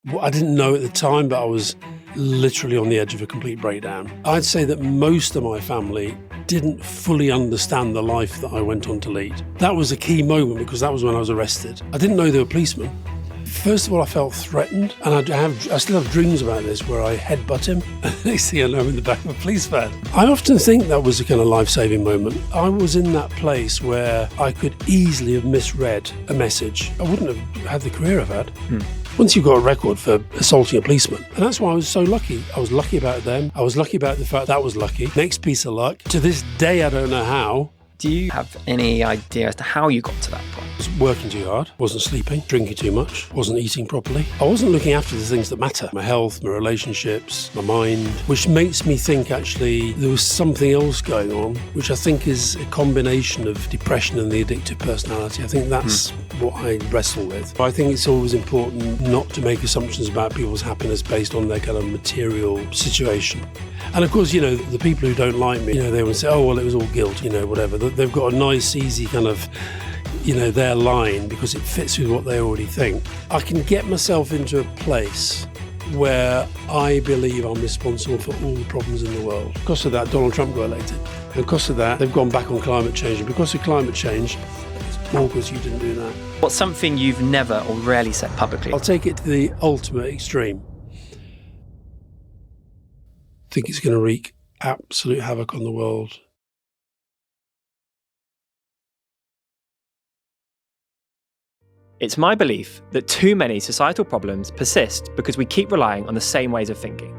Well, I didn't know at the time, but I was literally on the edge of a complete breakdown. I'd say that most of my family didn't fully understand the life that I went on to lead. That was a key moment because that was when I was arrested. I didn't know they were policemen. First of all, I felt threatened, and I still have dreams about this where I headbutt him, and next thing I know, I'm in the back of a police van. I often think that was a kind of life-saving moment. I was in that place where I could easily have misread a message. I wouldn't have had the career I've had. Once you've got a record for assaulting a policeman. And that's why I was so lucky. I was lucky about them. I was lucky about the fact that was lucky. Next piece of luck. To this day, I don't know how. Do you have any idea as to how you got to that point? I was working too hard, wasn't sleeping, drinking too much, wasn't eating properly. I wasn't looking after the things that matter. My health, my relationships, my mind, which makes me think actually there was something else going on, which I think is a combination of depression and the addictive personality. I think that's what I wrestle with. I think it's always important not to make assumptions about people's happiness based on their kind of material situation. And of course, the people who don't like me, they would say, oh, well, it was all guilt, whatever. They've got a nice, easy kind of, their line because it fits with what they already think. I can get myself into a place where I believe I'm responsible for all the problems in the world. Because of that, Donald Trump got elected. And because of that, they've gone back on climate change. And because of climate change, it's all because you didn't do that. What's something you've never or rarely said publicly? I'll take it to the ultimate extreme. I think it's going to wreak absolute havoc on the world. It's my belief that too many societal problems persist because we keep relying on the same ways of thinking.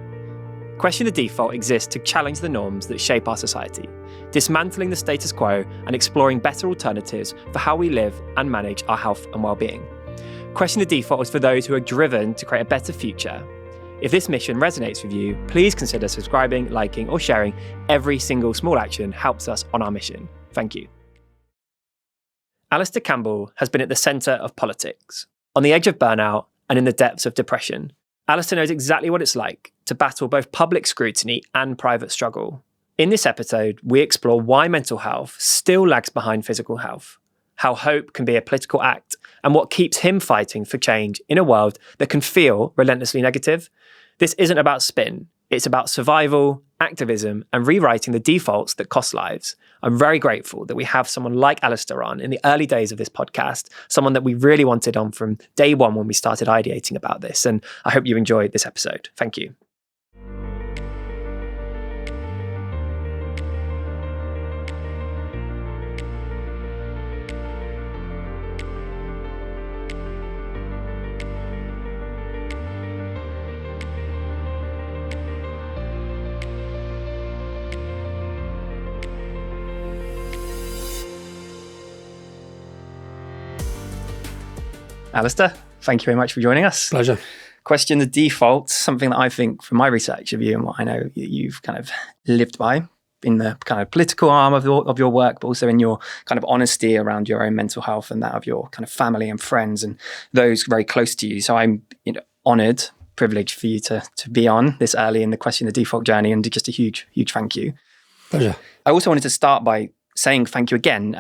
Question the Default exists to challenge the norms that shape our society, dismantling the status quo and exploring better alternatives for how we live and manage our health and well-being. Question the Default is for those who are driven to create a better future. If this mission resonates with you, please consider subscribing, liking, or sharing. Every single small action helps us on our mission. Thank you. Alastair Campbell has been at the centre of politics, on the edge of burnout, and in the depths of depression. Alastair knows exactly what it's like to battle both public scrutiny and private struggle. In this episode, we explore why mental health still lags behind physical health, how hope can be a political act, and what keeps him fighting for change in a world that can feel relentlessly negative. This isn't about spin. It's about survival, activism, and rewriting the defaults that cost lives. I'm very grateful that we have someone like Alastair on in the early days of this podcast, someone that we really wanted on from day one when we started ideating about this. And I hope you enjoyed this episode. Thank you. Alastair, thank you very much for joining us. Pleasure. Question the Default, something that I think from my research of you and what I know you've kind of lived by in the kind of political arm of your work, but also in your kind of honesty around your own mental health and that of your kind of family and friends and those very close to you. So I'm honoured, privileged for you to be on this early in the Question the Default journey, and just a huge, huge thank you. Pleasure. I also wanted to start by saying thank you again.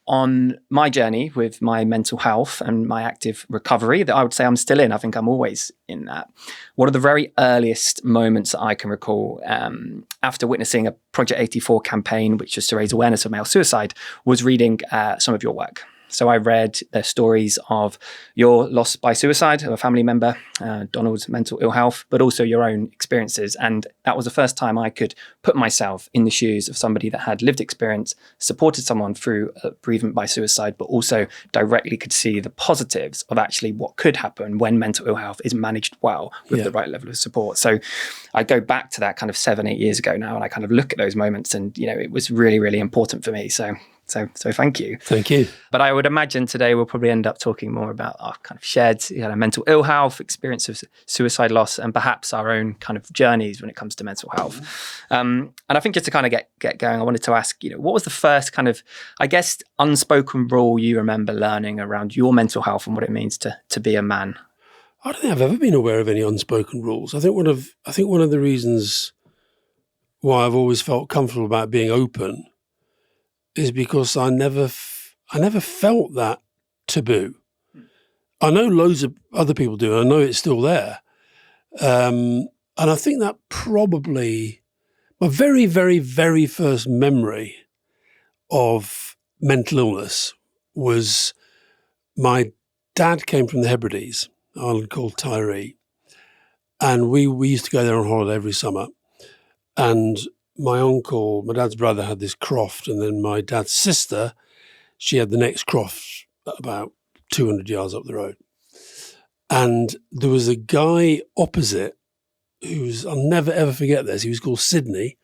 On my journey with my mental health and my active recovery that I would say I'm still in. I think I'm always in that. One of the very earliest moments that I can recall after witnessing a Project 84 campaign, which was to raise awareness of male suicide, was reading some of your work. So I read the stories of your loss by suicide of a family member, Donald's mental ill health, but also your own experiences. And that was the first time I could put myself in the shoes of somebody that had lived experience, supported someone through bereavement by suicide, but also directly could see the positives of actually what could happen when mental ill health is managed well with the right level of support. So I go back to that kind of 7-8 years ago now, and I kind of look at those moments, and it was really, really important for me. So thank you. Thank you. But I would imagine today we'll probably end up talking more about our kind of shared mental ill health, experience of suicide loss, and perhaps our own kind of journeys when it comes to mental health. And I think just to kind of get going, I wanted to ask, what was the first kind of, I guess, unspoken rule you remember learning around your mental health and what it means to be a man? I don't think I've ever been aware of any unspoken rules. I think one of the reasons why I've always felt comfortable about being open is because I never felt that taboo. I know loads of other people do. I know it's still there. And I think that probably my very, very, very first memory of mental illness was my dad came from the Hebrides, an island called Tyree. And we used to go there on holiday every summer. And my uncle, my dad's brother, had this croft. And then my dad's sister, she had the next croft about 200 yards up the road. And there was a guy opposite I'll never ever forget this. He was called Sydney.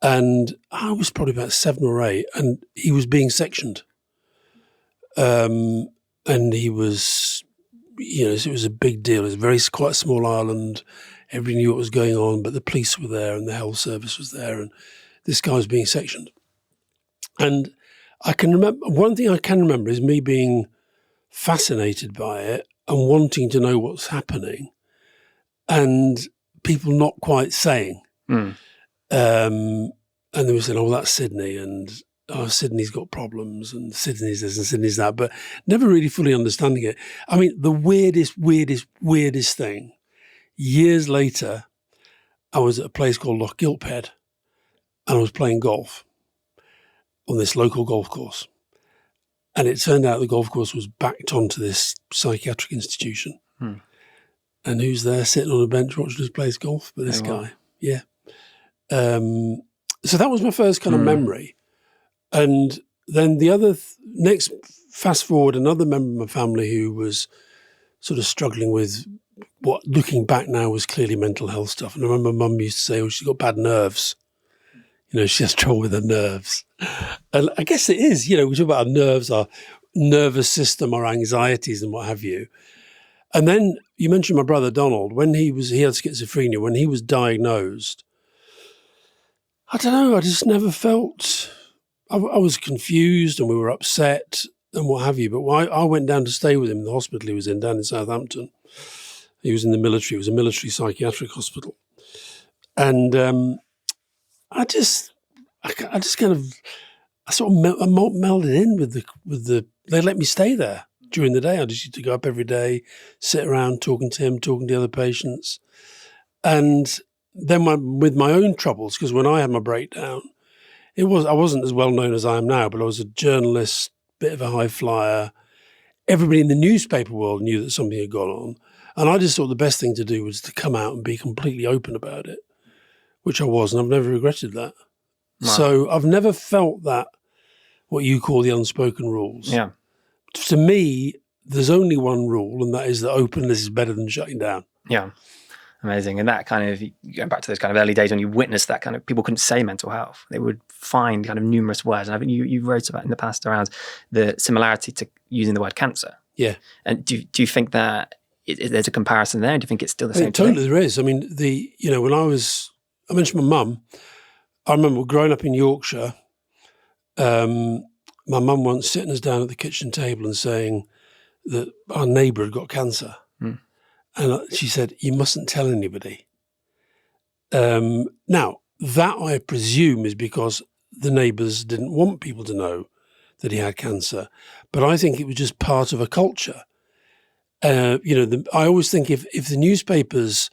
And I was probably about 7 or 8. And he was being sectioned. And he was, it was a big deal. It was quite a small island. Everybody knew what was going on, but the police were there and the health service was there. And this guy was being sectioned. And I can remember, one thing I can remember is me being fascinated by it and wanting to know what's happening and people not quite saying. And they were saying, oh, that's Sydney, and oh, Sydney's got problems, and Sydney's this and Sydney's that, but never really fully understanding it. I mean, the weirdest thing, years later, I was at a place called Loch Gilphead, and I was playing golf on this local golf course. And it turned out the golf course was backed onto this psychiatric institution. And who's there sitting on a bench watching us play golf? But this guy. Yeah. So that was my first kind of memory. And then the other, next, fast forward, another member of my family who was sort of struggling with what, looking back now, was clearly mental health stuff. And I remember Mum used to say, oh, she's got bad nerves. She has trouble with her nerves. And I guess it is, we talk about our nerves, our nervous system, our anxieties and what have you. And then you mentioned my brother Donald, when he had schizophrenia, when he was diagnosed, I don't know, I just never felt, I was confused and we were upset and what have you. But I went down to stay with him in the hospital he was in, down in Southampton. He was in the military. It was a military psychiatric hospital. And I sort of melded in with the, they let me stay there during the day. I just used to go up every day, sit around talking to him, talking to other patients. And then with my own troubles, because when I had my breakdown, I wasn't as well known as I am now, but I was a journalist, bit of a high flyer. Everybody in the newspaper world knew that something had gone on. And I just thought the best thing to do was to come out and be completely open about it, which I was, and I've never regretted that. Wow. So I've never felt that, what you call the unspoken rules. Yeah. To me, there's only one rule, and that is that openness is better than shutting down. Yeah. Amazing. And that kind of, going back to those kind of early days when you witnessed that kind of, people couldn't say mental health. They would find kind of numerous words. And I think you wrote about in the past around the similarity to using the word cancer. Yeah. And do you think that there's a comparison there? Do you think it's still the same? Totally there is. I mean, when I mentioned my mum, I remember growing up in Yorkshire, my mum once sitting us down at the kitchen table and saying that our neighbour had got cancer. And she said, you mustn't tell anybody. Now, that I presume is because the neighbours didn't want people to know that he had cancer. But I think it was just part of a culture. I always think if the newspapers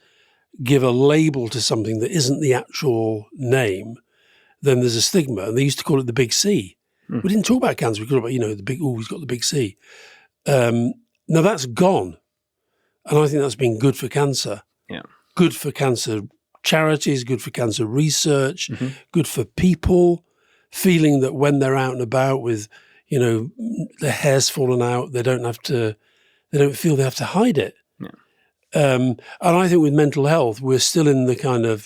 give a label to something that isn't the actual name, then there's a stigma. And they used to call it the big C. We didn't talk about cancer. We talked about, he's got the big C. Now that's gone. And I think that's been good for cancer. Yeah. Good for cancer charities, good for cancer research, good for people feeling that when they're out and about with, their hair's fallen out, they don't feel they have to hide it. Yeah. And I think with mental health, we're still a little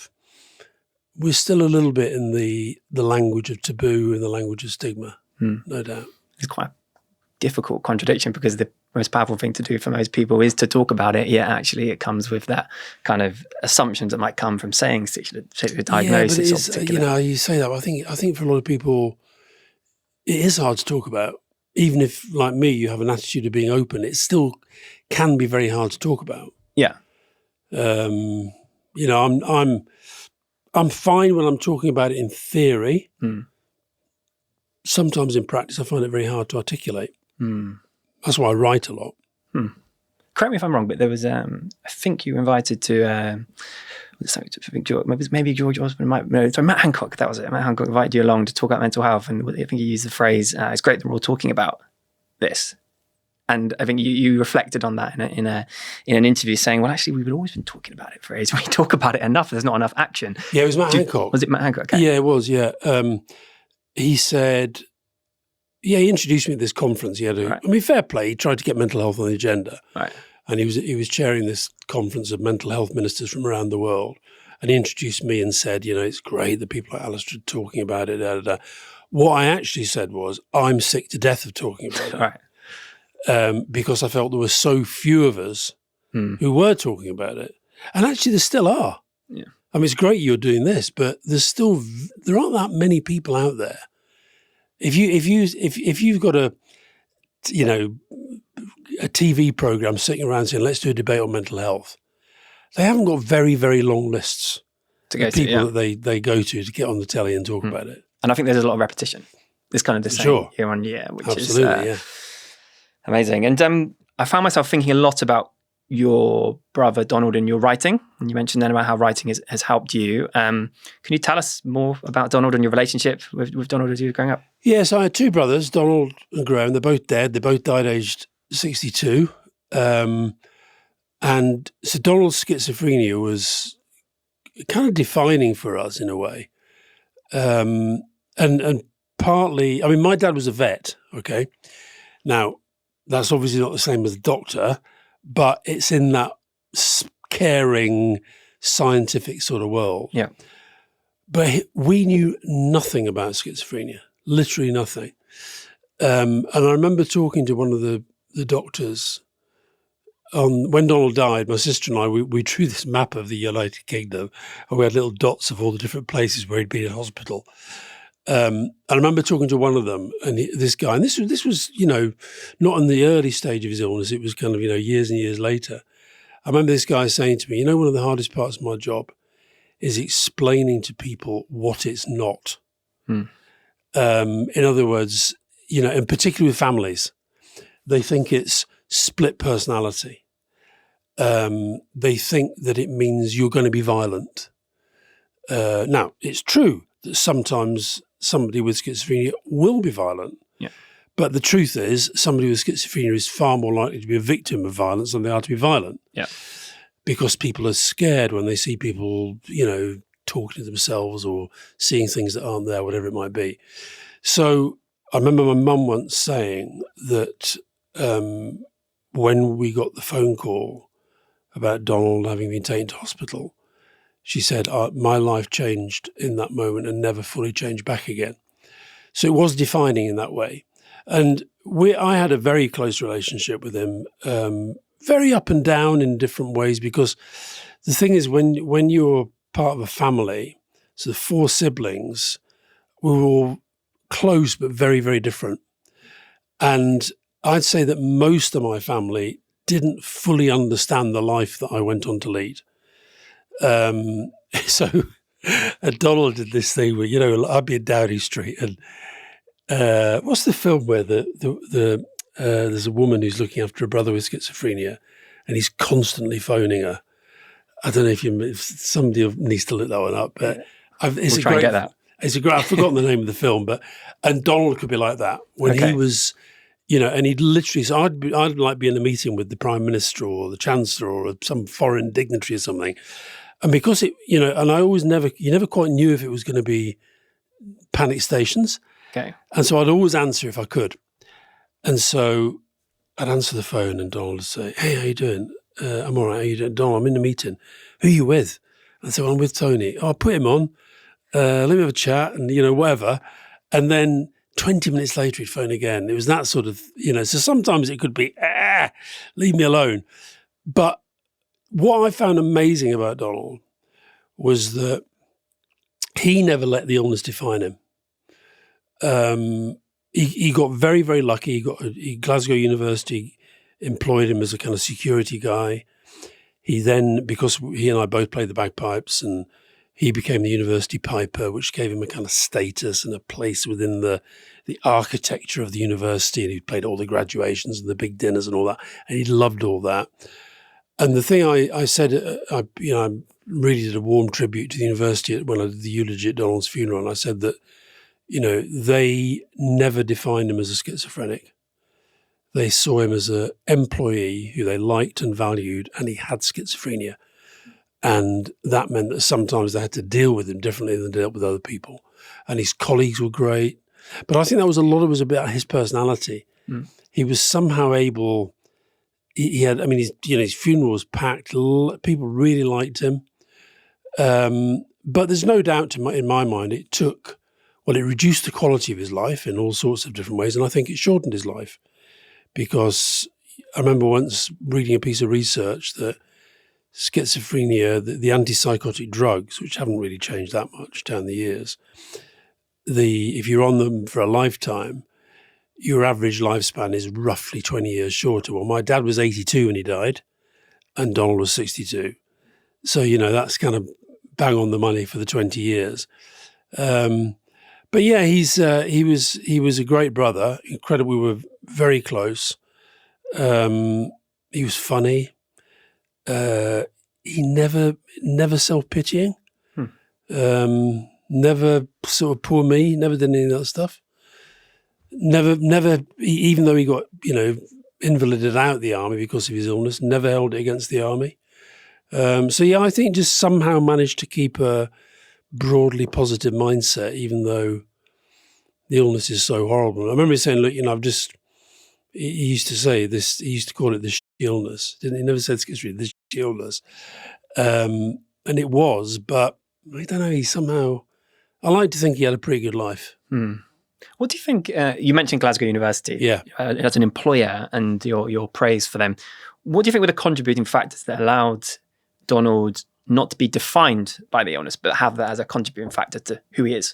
bit in the language of taboo and the language of stigma, no doubt. It's quite a difficult contradiction because the most powerful thing to do for most people is to talk about it, yet actually it comes with that kind of assumptions that might come from saying a diagnosis. Yeah, but you say that, but I think for a lot of people, it is hard to talk about. Even if, like me, you have an attitude of being open, it still can be very hard to talk about. Yeah. I'm fine when I'm talking about it in theory. Sometimes in practice, I find it very hard to articulate. That's why I write a lot. correct me if I'm wrong, but there was, I think you were invited to, maybe George Osborne, Matt Hancock, that was it. Matt Hancock invited you along to talk about mental health. And I think you used the phrase, it's great that we're all talking about this. And I think you reflected on that in an interview, saying, "Well, actually, we've always been talking about it for ages. We talk about it enough. There's not enough action." Yeah, it was Matt Hancock. Was it Matt Hancock? Okay. Yeah, it was. Yeah, he said, he introduced me to this conference. He had I mean, fair play. He tried to get mental health on the agenda, right? And he was chairing this conference of mental health ministers from around the world. And he introduced me and said, it's great that people like Alastair are talking about it. Da, da, da. What I actually said was, I'm sick to death of talking about it. Right. Because I felt there were so few of us who were talking about it. And actually there still are. Yeah. I mean, it's great you're doing this, but there aren't that many people out there. If you've got a TV program sitting around saying, let's do a debate on mental health, they haven't got very, very long lists of people that they go to get on the telly and talk about it. And I think there's a lot of repetition. It's kind of the same year on year, which Absolutely, is amazing. And I found myself thinking a lot about your brother, Donald, in your writing. And you mentioned then about how writing has helped you. Can you tell us more about Donald and your relationship with Donald as you were growing up? Yes, I had two brothers, Donald and Graham. They're both dead. They both died aged 62. And so Donald's schizophrenia was kind of defining for us in a way. And partly, I mean, my dad was a vet, okay? Now, that's obviously not the same as a doctor, but it's in that caring, scientific sort of world. Yeah. But we knew nothing about schizophrenia, literally nothing. And I remember talking to one of the doctors when Donald died. My sister and I, we drew this map of the United Kingdom, and we had little dots of all the different places where he'd been in hospital. And I remember talking to one of them, and this guy, and this was not in the early stage of his illness. It was kind of years and years later. I remember this guy saying to me, one of the hardest parts of my job is explaining to people what it's not. In other words, and particularly with families, they think it's split personality. They think that it means you're going to be violent. Now, it's true that sometimes somebody with schizophrenia will be violent. Yeah. But the truth is, somebody with schizophrenia is far more likely to be a victim of violence than they are to be violent. Yeah. Because people are scared when they see people, talking to themselves or seeing things that aren't there, whatever it might be. So I remember my mum once saying that when we got the phone call about Donald having been taken to hospital, she said, my life changed in that moment and never fully changed back again. So it was defining in that way. And I had a very close relationship with him, very up and down in different ways, because the thing is, when you're part of a family, so the four siblings, we were all close but very, very different. And I'd say that most of my family didn't fully understand the life that I went on to lead. So Donald did this thing where, I'd be in Downing Street, and what's the film where there's a woman who's looking after a brother with schizophrenia, and he's constantly phoning her. I don't know if somebody needs to look that one up, but we'll try and get that. I've forgotten the name of the film, and Donald could be like that when he was, and he'd literally, so I'd like be in a meeting with the Prime Minister or the Chancellor or some foreign dignitary or something. And because and I always you never quite knew if it was going to be panic stations. Okay. And so I'd always answer if I could. And so I'd answer the phone and Donald would say, "Hey, how you doing?" "I'm all right. How you doing?" "Donald, I'm in a meeting." "Who are you with?" And so I'm with Tony. "Oh, I'll put him on. Let me have a chat," and, whatever. And then 20 minutes later, he'd phone again. It was that sort of, so sometimes it could be, leave me alone. But what I found amazing about Donald was that he never let the illness define him. He got very, very lucky. Glasgow University employed him as a kind of security guy. He then, because he and I both played the bagpipes, and he became the university piper, which gave him a kind of status and a place within the architecture of the university. And he played all the graduations and the big dinners and all that. And he loved all that. And the thing I said, I really did a warm tribute to the university when I did the eulogy at Donald's funeral. And I said that, they never defined him as a schizophrenic. They saw him as an employee who they liked and valued, and he had schizophrenia. And that meant that sometimes they had to deal with him differently than they dealt with other people. And his colleagues were great. But I think that was about his personality. Mm. He was somehow able, he had, his funeral was packed. People really liked him. But there's no doubt in my mind it reduced the quality of his life in all sorts of different ways. And I think it shortened his life, because I remember once reading a piece of research that schizophrenia, the antipsychotic drugs, which haven't really changed that much down the years, if you're on them for a lifetime, your average lifespan is roughly 20 years shorter. Well, my dad was 82 when he died, and Donald was 62. So, that's kind of bang on the money for the 20 years. But yeah, he was a great brother. Incredible. We were very close. He was funny. He never self-pitying. Never sort of poor me. Never did any of that stuff. Never. Even though he got invalided out of the army because of his illness, never held it against the army. So yeah, I think just somehow managed to keep a broadly positive mindset, even though the illness is so horrible. I remember saying, look, he used to say this, he used to call it the illness. He never said schizophrenia, this illness. And it was, but I don't know, I like to think he had a pretty good life. What do you think, you mentioned Glasgow University as an employer and your praise for them. What do you think were the contributing factors that allowed Donald not to be defined by the illness, but have that as a contributing factor to who he is?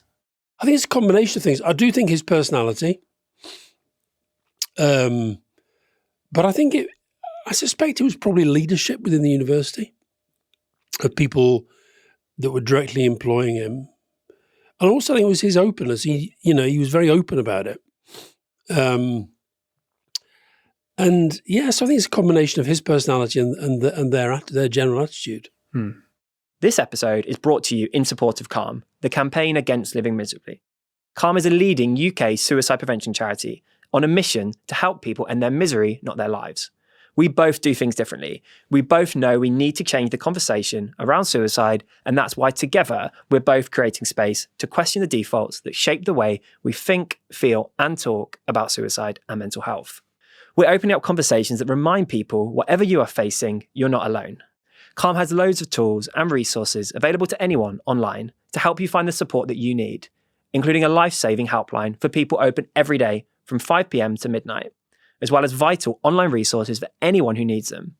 I think it's a combination of things. I do think his personality, but I suspect it was probably leadership within the university of people that were directly employing him. And also I think it was his openness. He was very open about it. So I think it's a combination of his personality and their general attitude. This episode is brought to you in support of Calm, the campaign against living miserably. Calm is a leading UK suicide prevention charity on a mission to help people end their misery, not their lives. We both do things differently. We both know we need to change the conversation around suicide, and that's why together we're both creating space to question the defaults that shape the way we think, feel, and talk about suicide and mental health. We're opening up conversations that remind people, whatever you are facing, you're not alone. Calm has loads of tools and resources available to anyone online to help you find the support that you need, including a life-saving helpline for people open every day from 5 p.m. to midnight, as well as vital online resources for anyone who needs them.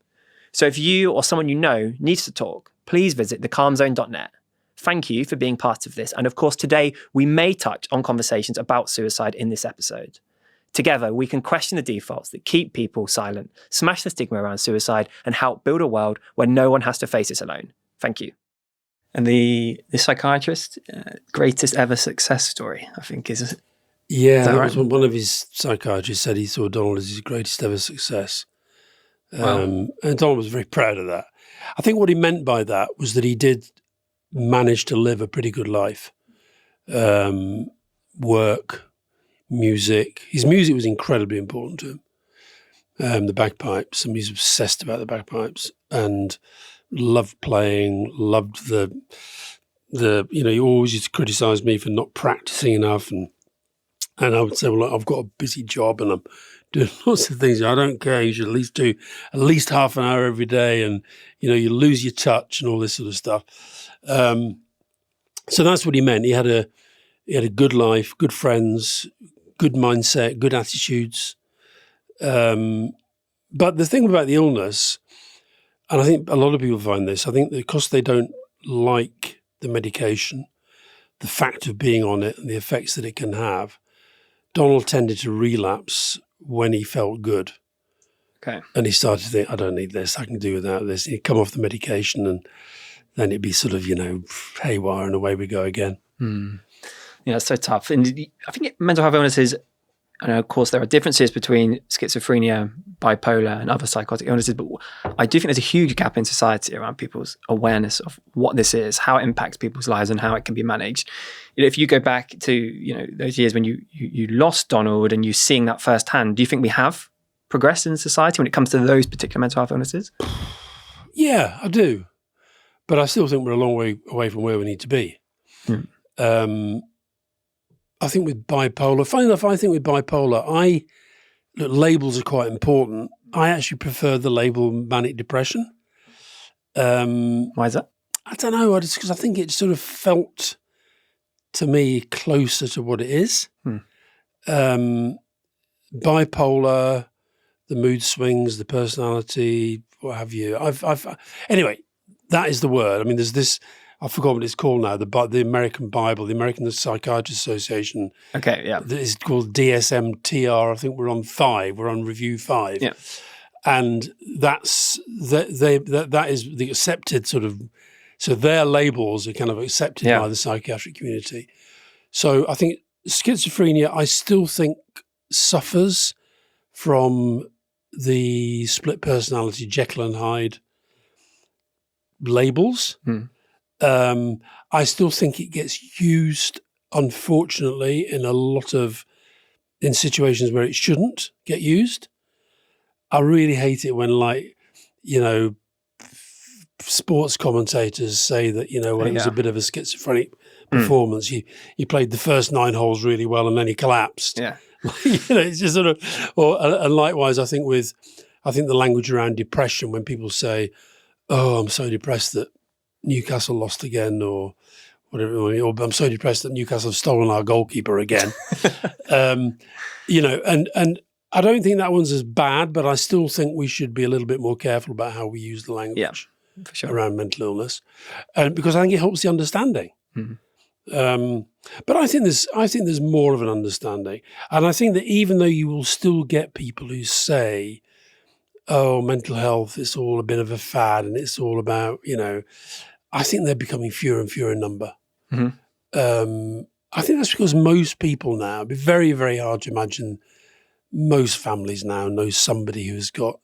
So if you or someone you know needs to talk, please visit thecalmzone.net. Thank you for being part of this. And of course, today we may touch on conversations about suicide in this episode. Together, we can question the defaults that keep people silent, smash the stigma around suicide, and help build a world where no one has to face it alone. Thank you. And the psychiatrist, greatest ever success story, I think is... Yeah, that was one of his psychiatrists said he saw Donald as his greatest ever success. Wow. And Donald was very proud of that. I think what he meant by that was that he did manage to live a pretty good life. Work, music. His music was incredibly important to him. The bagpipes, and he's obsessed about the bagpipes and loved playing, loved he always used to criticize me for not practicing enough, and I would say, well, look, I've got a busy job and I'm doing lots of things. I don't care. You should at least do at least half an hour every day, and you lose your touch and all this sort of stuff. So that's what he meant. He had a good life, good friends, good mindset, good attitudes. But the thing about the illness, and I think a lot of people find this, I think that because they don't like the medication, the fact of being on it and the effects that it can have, Donald tended to relapse when he felt good. Okay. And he started to think, I don't need this, I can do without this. He'd come off the medication and then it'd be sort of, haywire and away we go again. Yeah, it's so tough. And I think mental health illnesses, and of course there are differences between schizophrenia, bipolar and other psychotic illnesses, but I do think there's a huge gap in society around people's awareness of what this is, how it impacts people's lives and how it can be managed. If you go back to those years when you lost Donald and you seeing that firsthand, do you think we have progressed in society when it comes to those particular mental health illnesses? Yeah, I do. But I still think we're a long way away from where we need to be. I think with bipolar, funny enough, look, labels are quite important. I actually prefer the label manic depression. Why is that? I don't know, because I think it sort of felt to me closer to what it is. Bipolar, the mood swings, the personality, what have you. Anyway, that is the word. I mean, there's this, I forgot what it's called now, the American Bible, the American Psychiatrist Association. Okay, yeah. It's called DSM-TR. I think we're on 5. We're on review 5. Yeah. And that is the accepted sort of, so their labels are kind of accepted by the psychiatric community. So I think schizophrenia, I still think suffers from the split personality, Jekyll and Hyde labels. I still think it gets used, unfortunately, in situations where it shouldn't get used. I really hate it when, sports commentators say that, when it was a bit of a schizophrenic performance, he played the first 9 holes really well and then he collapsed. Yeah. It's just sort of, and likewise, I think the language around depression, when people say, "Oh, I'm so depressed that Newcastle lost again," or whatever, or "I'm so depressed that Newcastle have stolen our goalkeeper again," and I don't think that one's as bad, but I still think we should be a little bit more careful about how we use the language for sure. around mental illness, because I think it helps the understanding. But I think there's more of an understanding, and I think that even though you will still get people who say, "Oh, mental health, it's all a bit of a fad and it's all about," I think they're becoming fewer and fewer in number. I think that's because most people now, it'd be very, very hard to imagine most families now know somebody who's got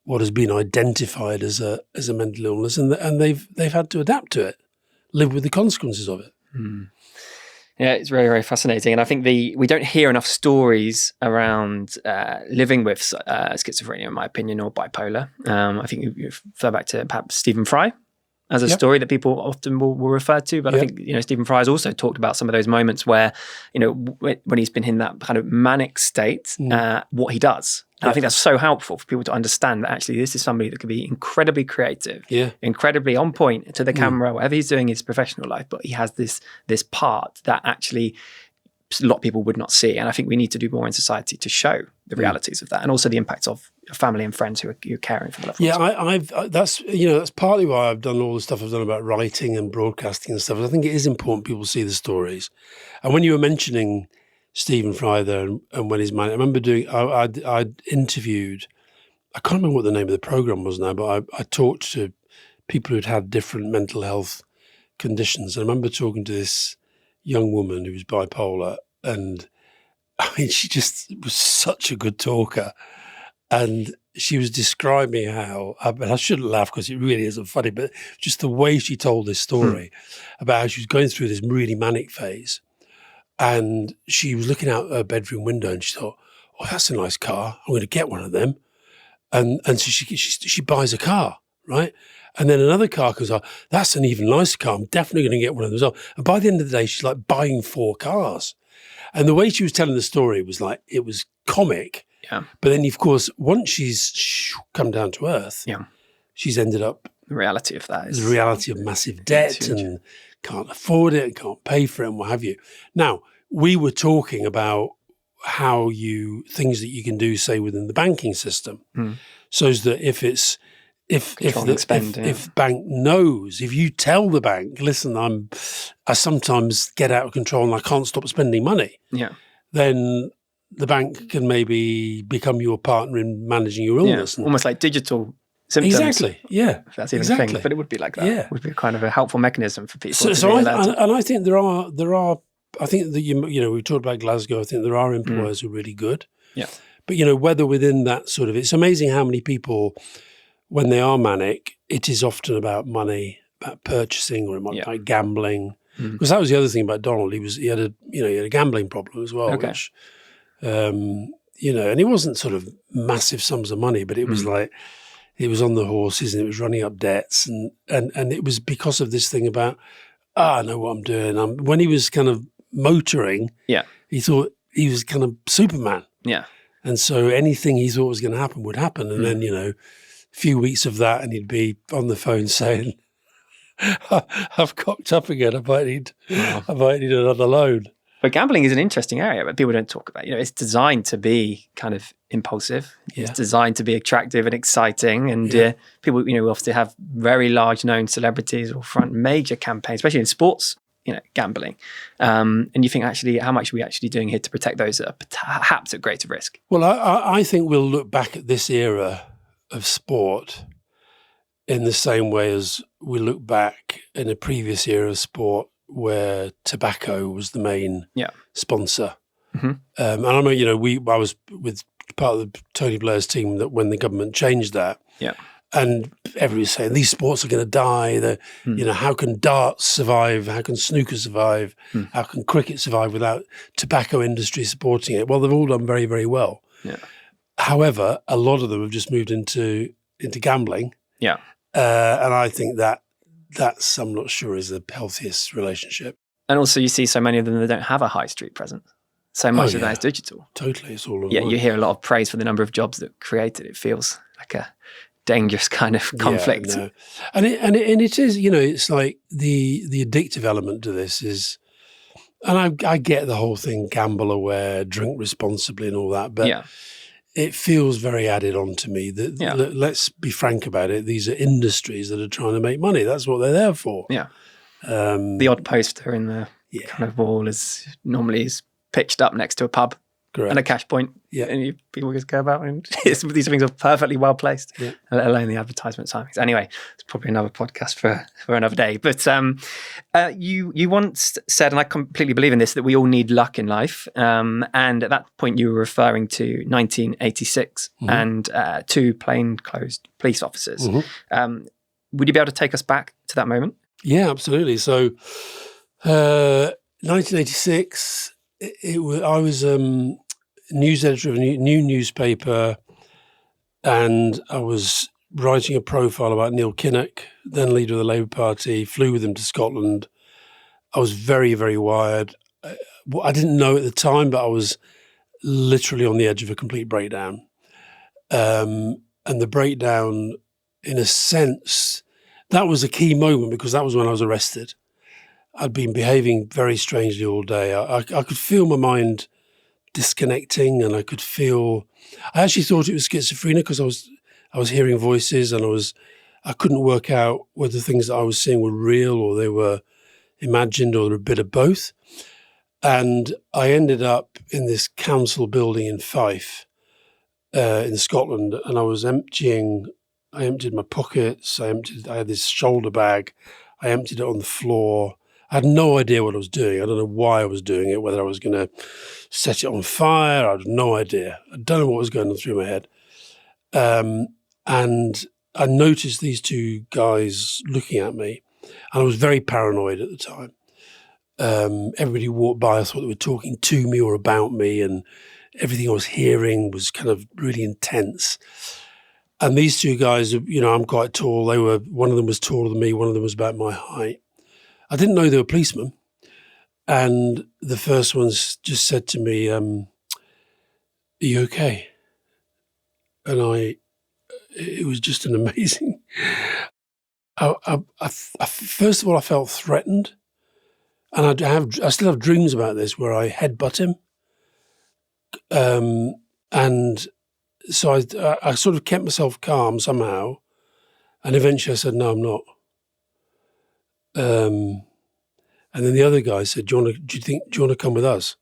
what has been identified as a mental illness, and they've had to adapt to it, live with the consequences of it. Yeah, it's very, very fascinating. And I think we don't hear enough stories around living with schizophrenia, in my opinion, or bipolar. I think you refer back to perhaps Stephen Fry as a story that people often will refer to. But I think, Stephen Fry has also talked about some of those moments where, when he's been in that kind of manic state, what he does. And I think that's so helpful for people to understand that actually this is somebody that could be incredibly creative, incredibly on point to the camera, whatever he's doing in his professional life, but he has this part that actually a lot of people would not see. And I think we need to do more in society to show the realities of that, and also the impacts of family and friends who are caring for the loved ones. Yeah, that's partly why I've done all the stuff I've done about writing and broadcasting and stuff. I think it is important people see the stories. And when you were mentioning Stephen Fry there and when his man, I remember I'd interviewed, I can't remember what the name of the program was now, but I talked to people who'd had different mental health conditions. I remember talking to this young woman who was bipolar, and I mean, she just was such a good talker. And she was describing how, I shouldn't laugh because it really isn't funny, but just the way she told this story about how she was going through this really manic phase. And she was looking out her bedroom window and she thought, "Oh, that's a nice car. I'm going to get one of them." And so she buys a car, right? And then another car comes up. "That's an even nicer car. I'm definitely going to get one of those." And by the end of the day, she's like buying 4 cars. And the way she was telling the story was like, it was comic. Yeah. But then, of course, once she's come down to earth, she's ended up. The reality of that is the reality of massive debt and can't afford it, can't pay for it, and what have you. Now, we were talking about things that you can do, say, within the banking system, so that if bank knows, if you tell the bank, "Listen, I sometimes get out of control and I can't stop spending money," then the bank can maybe become your partner in managing your illness. Almost like digital symptoms. Exactly. Yeah. If that's even a thing, but it would be like that. Yeah. It would be kind of a helpful mechanism for people. I think there are. I think that we talked about Glasgow. I think there are employers who are really good. Yeah. But whether within that sort of, it's amazing how many people, when they are manic, it is often about money, about purchasing, or it might be about gambling. Because that was the other thing about Donald. He had a gambling problem as well. Okay. Which, and it wasn't sort of massive sums of money, but it was like, it was on the horses and it was running up debts, and it was because of this thing about, I know what I'm doing. When he was kind of motoring, he thought he was kind of Superman. Yeah. And so anything he thought was going to happen would happen. And then, a few weeks of that and he'd be on the phone saying, I've cocked up again. I might need another loan. But gambling is an interesting area, but people don't talk about. It's designed to be kind of impulsive. Yeah. It's designed to be attractive and exciting. And people, we obviously have very large known celebrities or front major campaigns, especially in sports, gambling. And you think, actually, how much are we actually doing here to protect those that are perhaps at greater risk? Well, I think we'll look back at this era of sport in the same way as we look back in a previous era of sport where tobacco was the main sponsor. Mm-hmm. And I remember, I was with part of Tony Blair's team that when the government changed that, and everybody was saying these sports are going to die. How can darts survive? How can snooker survive? How can cricket survive without tobacco industry supporting it? Well, they've all done very, very well. Yeah. However, a lot of them have just moved into gambling. Yeah. And I think that's, I'm not sure, is the healthiest relationship. And also you see so many of them that don't have a high street presence. So much of that is digital. Totally. It's all online. Yeah, you hear a lot of praise for the number of jobs that created. It feels like a dangerous kind of conflict. Yeah, no. And it is, it's like the addictive element to this is, and I get the whole thing, gamble aware, drink responsibly and all that, but it feels very added on to me that let's be frank about it. These are industries that are trying to make money. That's what they're there for. Yeah. The odd poster in the kind of wall is pitched up next to a pub. Correct. And a cash point. Yeah. And people just go about and these things are perfectly well placed, let alone the advertisement side. Anyway, it's probably another podcast for another day. But you once said, and I completely believe in this, that we all need luck in life. And at that point, you were referring to 1986 and two plainclothes police officers. Mm-hmm. Would you be able to take us back to that moment? Yeah, absolutely. So 1986... I was news editor of a new newspaper, and I was writing a profile about Neil Kinnock, then leader of the Labour Party, flew with him to Scotland. I was very, very wired. I didn't know at the time, but I was literally on the edge of a complete breakdown. And the breakdown, in a sense, that was a key moment because that was when I was arrested. I'd been behaving very strangely all day. I could feel my mind disconnecting, and I actually thought it was schizophrenia because I was hearing voices, and I couldn't work out whether the things that I was seeing were real or they were imagined or a bit of both. And I ended up in this council building in Fife, in Scotland, and I emptied my pockets. I had this shoulder bag. I emptied it on the floor. I had no idea what I was doing. I don't know why I was doing it, whether I was going to set it on fire. I had no idea. I don't know what was going on through my head. And I noticed these two guys looking at me, and I was very paranoid at the time. Everybody walked by, I thought they were talking to me or about me, and everything I was hearing was kind of really intense. And these two guys, I'm quite tall. One of them was taller than me. One of them was about my height. I didn't know they were policemen. And the first one just said to me, are you okay? And it was just an amazing, first of all, I felt threatened. And I still have dreams about this where I headbutt him. And so I sort of kept myself calm somehow. And eventually I said, no, I'm not. And then the other guy said, do you want to come with us?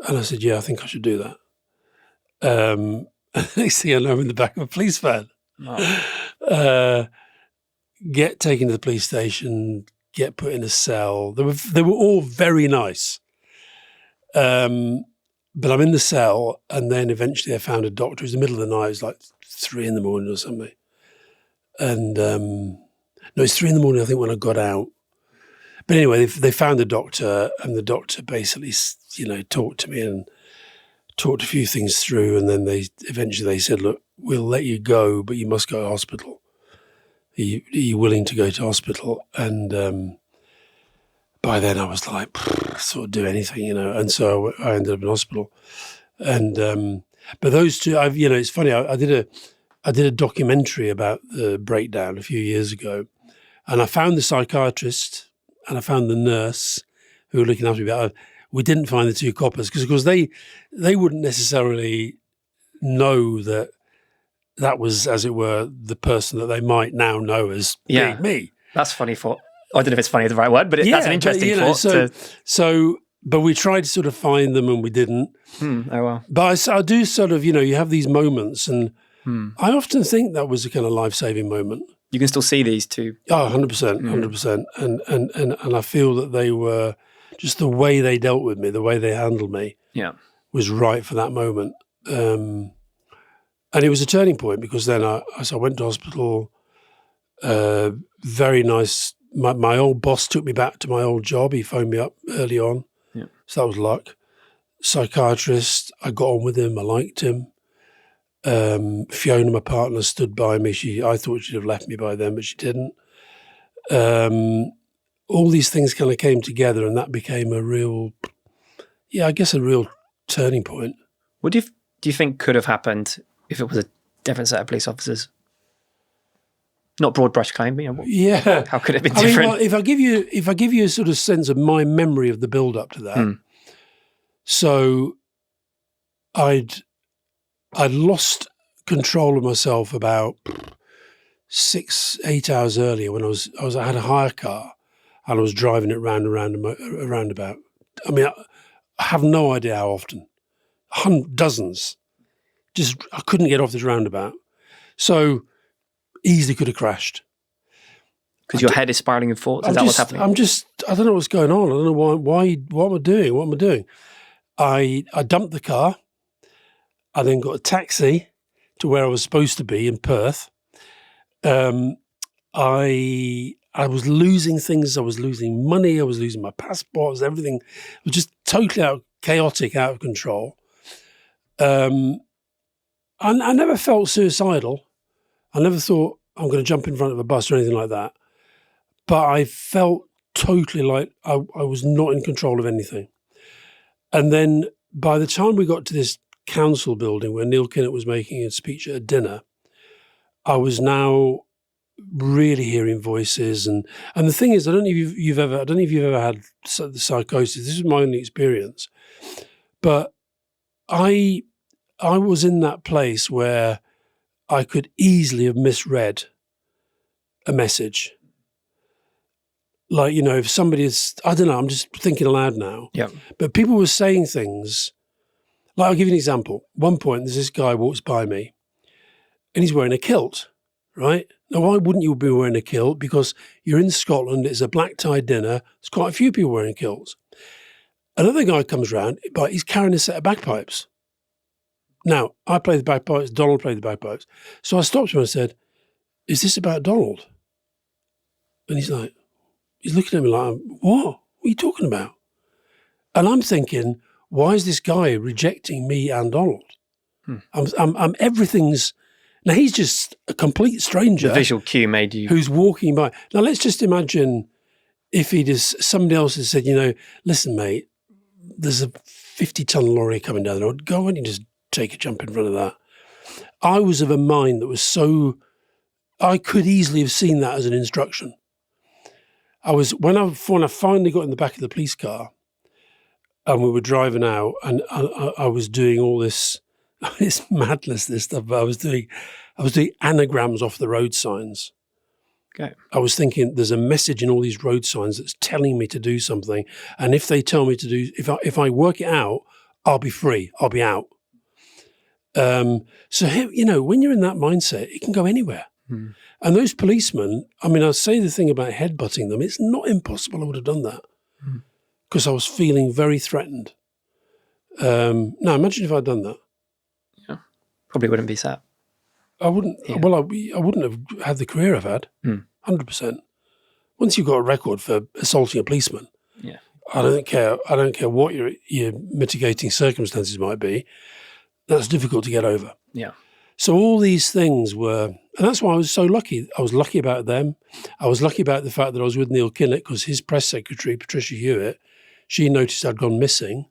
And I said, yeah, I think I should do that. And the next thing I know, I'm in the back of a police van. Get taken to the police station, get put in a cell. They were all very nice. But I'm in the cell, and then eventually I found a doctor. It was the middle of the night. It was like 3 a.m. or something. And no, it's 3 a.m, I think, when I got out. But anyway, they found a doctor, and the doctor basically, talked to me and talked a few things through. And then eventually they said, look, we'll let you go, but you must go to hospital. Are you willing to go to hospital? And by then I was like, sort of do anything, And so I ended up in hospital. And but those two, it's funny. I did a documentary about the breakdown a few years ago, and I found the psychiatrist and I found the nurse who were looking after me. But we didn't find the two coppers because they wouldn't necessarily know that was, as it were, the person that they might now know as being me. That's funny thought. I don't know if it's funny is the right word, but that's an interesting thought. But we tried to sort of find them and we didn't. Oh, well. But I do sort of, you have these moments, and I often think that was a kind of life-saving moment. You can still see these two. Oh, 100%, 100%. And I feel that they were, just the way they dealt with me, the way they handled me was right for that moment. And it was a turning point because then I went to hospital, very nice. My old boss took me back to my old job. He phoned me up early on. Yeah. So that was luck. Psychiatrist, I got on with him. I liked him. Fiona, my partner, stood by me. I thought she'd have left me by then, but she didn't. All these things kind of came together, and that became a real turning point. What do you think could have happened if it was a different set of police officers? Not broad brush claim, but how could it have been different? Well, if I give you a sort of sense of my memory of the build up to that, so I'd lost control of myself about 6-8 hours earlier when I had a hire car and I was driving it round a roundabout. I mean, I have no idea how often, dozens. Just I couldn't get off this roundabout, so. Easily could have crashed. Because your head is spiraling in thoughts? Is that what's happening? I don't know what's going on. I don't know why, what am I doing? I dumped the car. I then got a taxi to where I was supposed to be in Perth. I was losing things. I was losing money. I was losing my passports. Everything was just totally chaotic, out of control. I never felt suicidal. I never thought I'm going to jump in front of a bus or anything like that. But I felt totally like I was not in control of anything. And then by the time we got to this council building where Neil Kinnock was making a speech at a dinner, I was now really hearing voices. And the thing is, I don't know if you've ever had the psychosis. This is my only experience. But I was in that place where I could easily have misread a message. Like, if somebody is, I don't know, I'm just thinking aloud now. Yeah. But people were saying things, like I'll give you an example. One point, there's this guy walks by me and he's wearing a kilt, right? Now, why wouldn't you be wearing a kilt? Because you're in Scotland, it's a black tie dinner, there's quite a few people wearing kilts. Another guy comes around, but he's carrying a set of bagpipes. Now, I play the bagpipes, Donald played the bagpipes. So I stopped him and I said, is this about Donald? And he's looking at me like, what are you talking about? And I'm thinking, why is this guy rejecting me and Donald? I'm everything's, now he's just a complete stranger. The visual cue made you. Who's walking by. Now let's just imagine if somebody else had said, listen mate, there's a 50-ton lorry coming down the road, go on and just take a jump in front of that. I was of a mind that was so, I could easily have seen that as an instruction. When I finally got in the back of the police car and we were driving out and I was doing all this madness, this stuff, but I was doing anagrams off the road signs. Okay. I was thinking there's a message in all these road signs that's telling me to do something. And if they tell me to do, if I work it out, I'll be free, I'll be out. So, when you're in that mindset, it can go anywhere. And those policemen, I say the thing about headbutting them, it's not impossible I would have done that because I was feeling very threatened. Now, imagine if I'd done that. Yeah, probably wouldn't be sat. I wouldn't. Yeah. Well, I wouldn't have had the career I've had. 100%. Once you've got a record for assaulting a policeman, I don't care. I don't care what your mitigating circumstances might be. That's difficult to get over. Yeah. So all these things were, and that's why I was so lucky. I was lucky about them. I was lucky about the fact that I was with Neil Kinnock because his press secretary, Patricia Hewitt, she noticed I'd gone missing.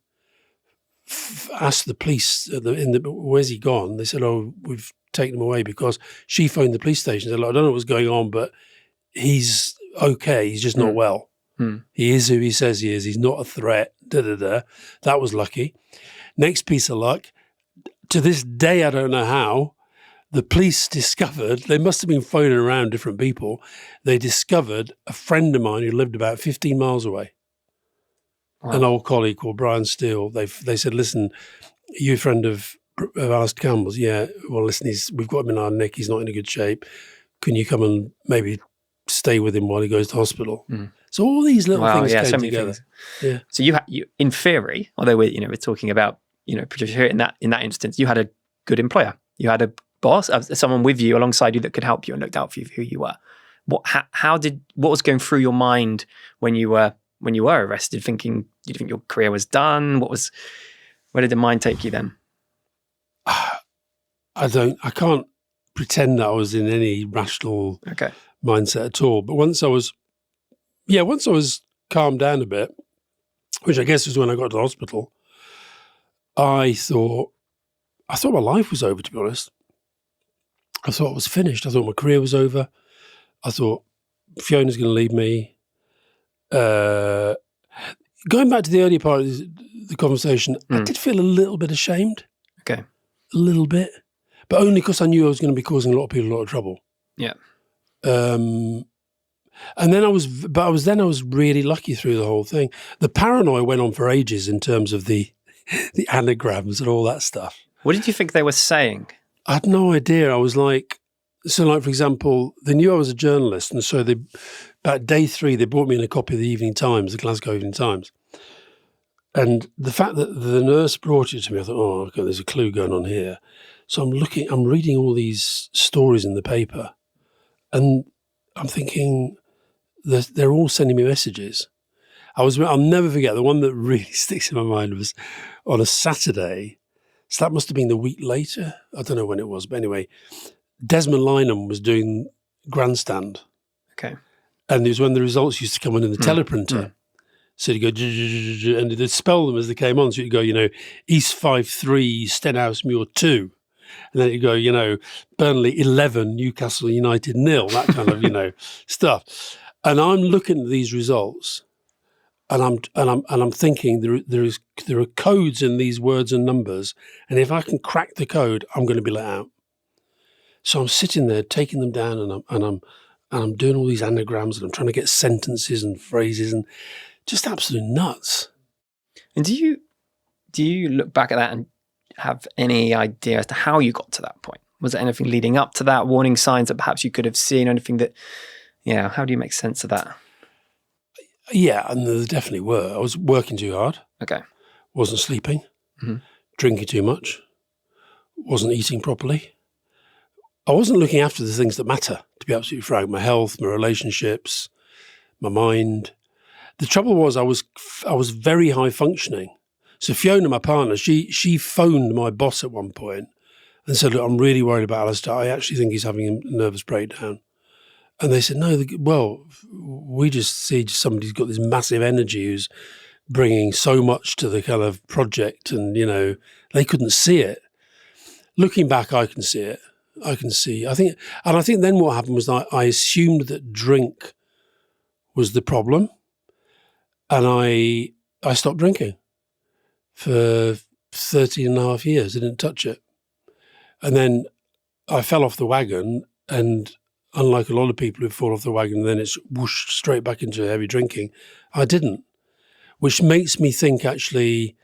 Asked the police, where's he gone? They said, oh, we've taken him away because she phoned the police station. They said, I don't know what's going on, but he's okay. He's just not well. He is who he says he is. He's not a threat. That was lucky. Next piece of luck, to this day, I don't know how, the police discovered, they must have been phoning around different people, they discovered a friend of mine who lived about 15 miles away. Wow. An old colleague called Brian Steele. They said, listen, are you a friend of Alastair Campbell's? Yeah. Well, listen, we've got him in our nick. He's not in a good shape. Can you come and maybe stay with him while he goes to hospital? So all these little things came together. Yeah. So you, in theory, although we're talking about, Patricia here in that instance, you had a good employer. You had a boss, someone with you alongside you that could help you and looked out for you, who you were. What was going through your mind when you were arrested? Thinking, did you think your career was done? Where did the mind take you then? I can't pretend that I was in any rational mindset at all. But once I was calmed down a bit, which I guess was when I got to the hospital, I thought my life was over, to be honest. I thought it was finished. I thought my career was over. I thought Fiona's going to leave me. Going back to the earlier part of the conversation, I did feel a little bit ashamed. Okay. A little bit. But only because I knew I was going to be causing a lot of people a lot of trouble. Yeah. And then I was really lucky through the whole thing. The paranoia went on for ages in terms of the anagrams and all that stuff. What did you think they were saying? I had no idea. I was like, for example, they knew I was a journalist. And so about day 3, they brought me in a copy of the Evening Times, the Glasgow Evening Times. And the fact that the nurse brought it to me, I thought, oh, okay, there's a clue going on here. So I'm reading all these stories in the paper. And I'm thinking, they're all sending me messages. I'll never forget, the one that really sticks in my mind was on a Saturday. So that must have been the week later. I don't know when it was, but anyway, Desmond Lynham was doing Grandstand. Okay. And it was when the results used to come in the teleprinter. So you go, and they'd spell them as they came on. So you'd go, East 5-3, Stenhousemuir 2. And then you go, Burnley 11, Newcastle United 0, that kind of, stuff. And I'm looking at these results, and I'm thinking there are codes in these words and numbers, and if I can crack the code, I'm going to be let out. So I'm sitting there taking them down, and I'm doing all these anagrams, and I'm trying to get sentences and phrases, and just absolute nuts. And do you look back at that and have any idea as to how you got to that point? Was there anything leading up to that, warning signs that perhaps you could have seen, anything that, how do you make sense of that? Yeah, and there definitely were. I was working too hard. Okay. Wasn't sleeping. Drinking too much. Wasn't eating properly. I wasn't looking after the things that matter, to be absolutely frank. My health, my relationships, my mind. The trouble was I was very high functioning. So Fiona, my partner, she phoned my boss at one point and said, look, I'm really worried about Alastair. I actually think he's having a nervous breakdown. And they said, no, we just see somebody's got this massive energy who's bringing so much to the kind of project, and, they couldn't see it. Looking back, I can see it. I think then what happened was I assumed that drink was the problem, and I stopped drinking. For 13 and a half years, I didn't touch it. And then I fell off the wagon, and unlike a lot of people who fall off the wagon, then it's whooshed straight back into heavy drinking. I didn't, which makes me think actually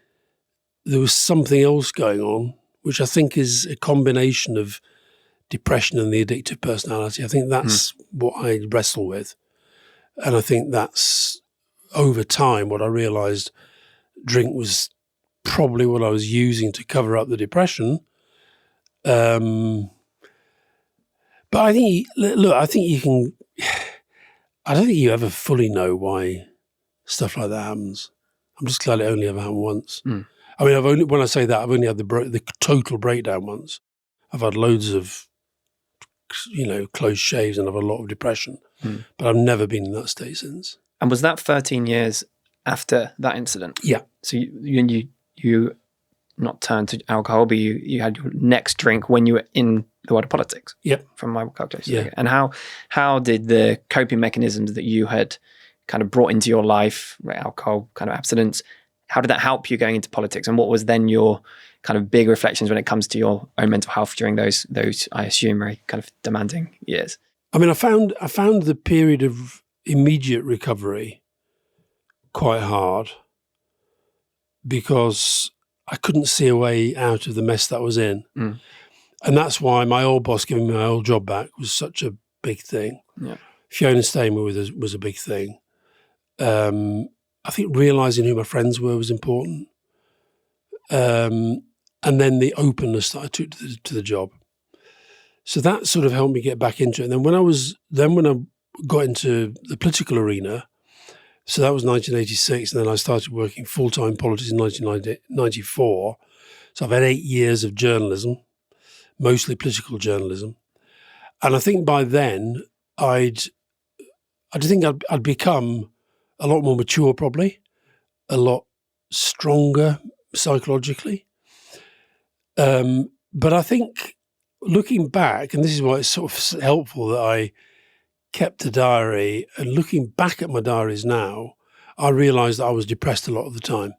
there was something else going on, which I think is a combination of depression and the addictive personality. I think that's what I wrestle with. And I think that's, over time, what I realised drink was probably what I was using to cover up the depression. But I think, I think you can, I don't think you ever fully know why stuff like that happens. I'm just glad it only ever happened once. I mean, when I say that, I've only had the total breakdown once. I've had loads of, close shaves, and I've had a lot of depression, but I've never been in that state since. And was that 13 years after that incident? Yeah. So you not turned to alcohol, but you had your next drink when you were in the world of politics. Yep. From my calculations. Yeah. And how did the coping mechanisms that you had kind of brought into your life, alcohol kind of abstinence, how did that help you going into politics? And what was then your kind of big reflections when it comes to your own mental health during those I assume, very kind of demanding years? I mean, I found the period of immediate recovery quite hard because I couldn't see a way out of the mess that I was in. And that's why my old boss giving me my old job back was such a big thing. Yeah. Fiona staying with us was a big thing. I think realising who my friends were was important. And then the openness that I took to the job. So that sort of helped me get back into it. And then when I got into the political arena, so that was 1986, and then I started working full-time politics in 1994. So I've had 8 years of journalism, mostly political journalism. And I think by then I'd become a lot more mature, probably, a lot stronger psychologically. But I think looking back, and this is why it's sort of helpful that I kept a diary, and looking back at my diaries now, I realised that I was depressed a lot of the time.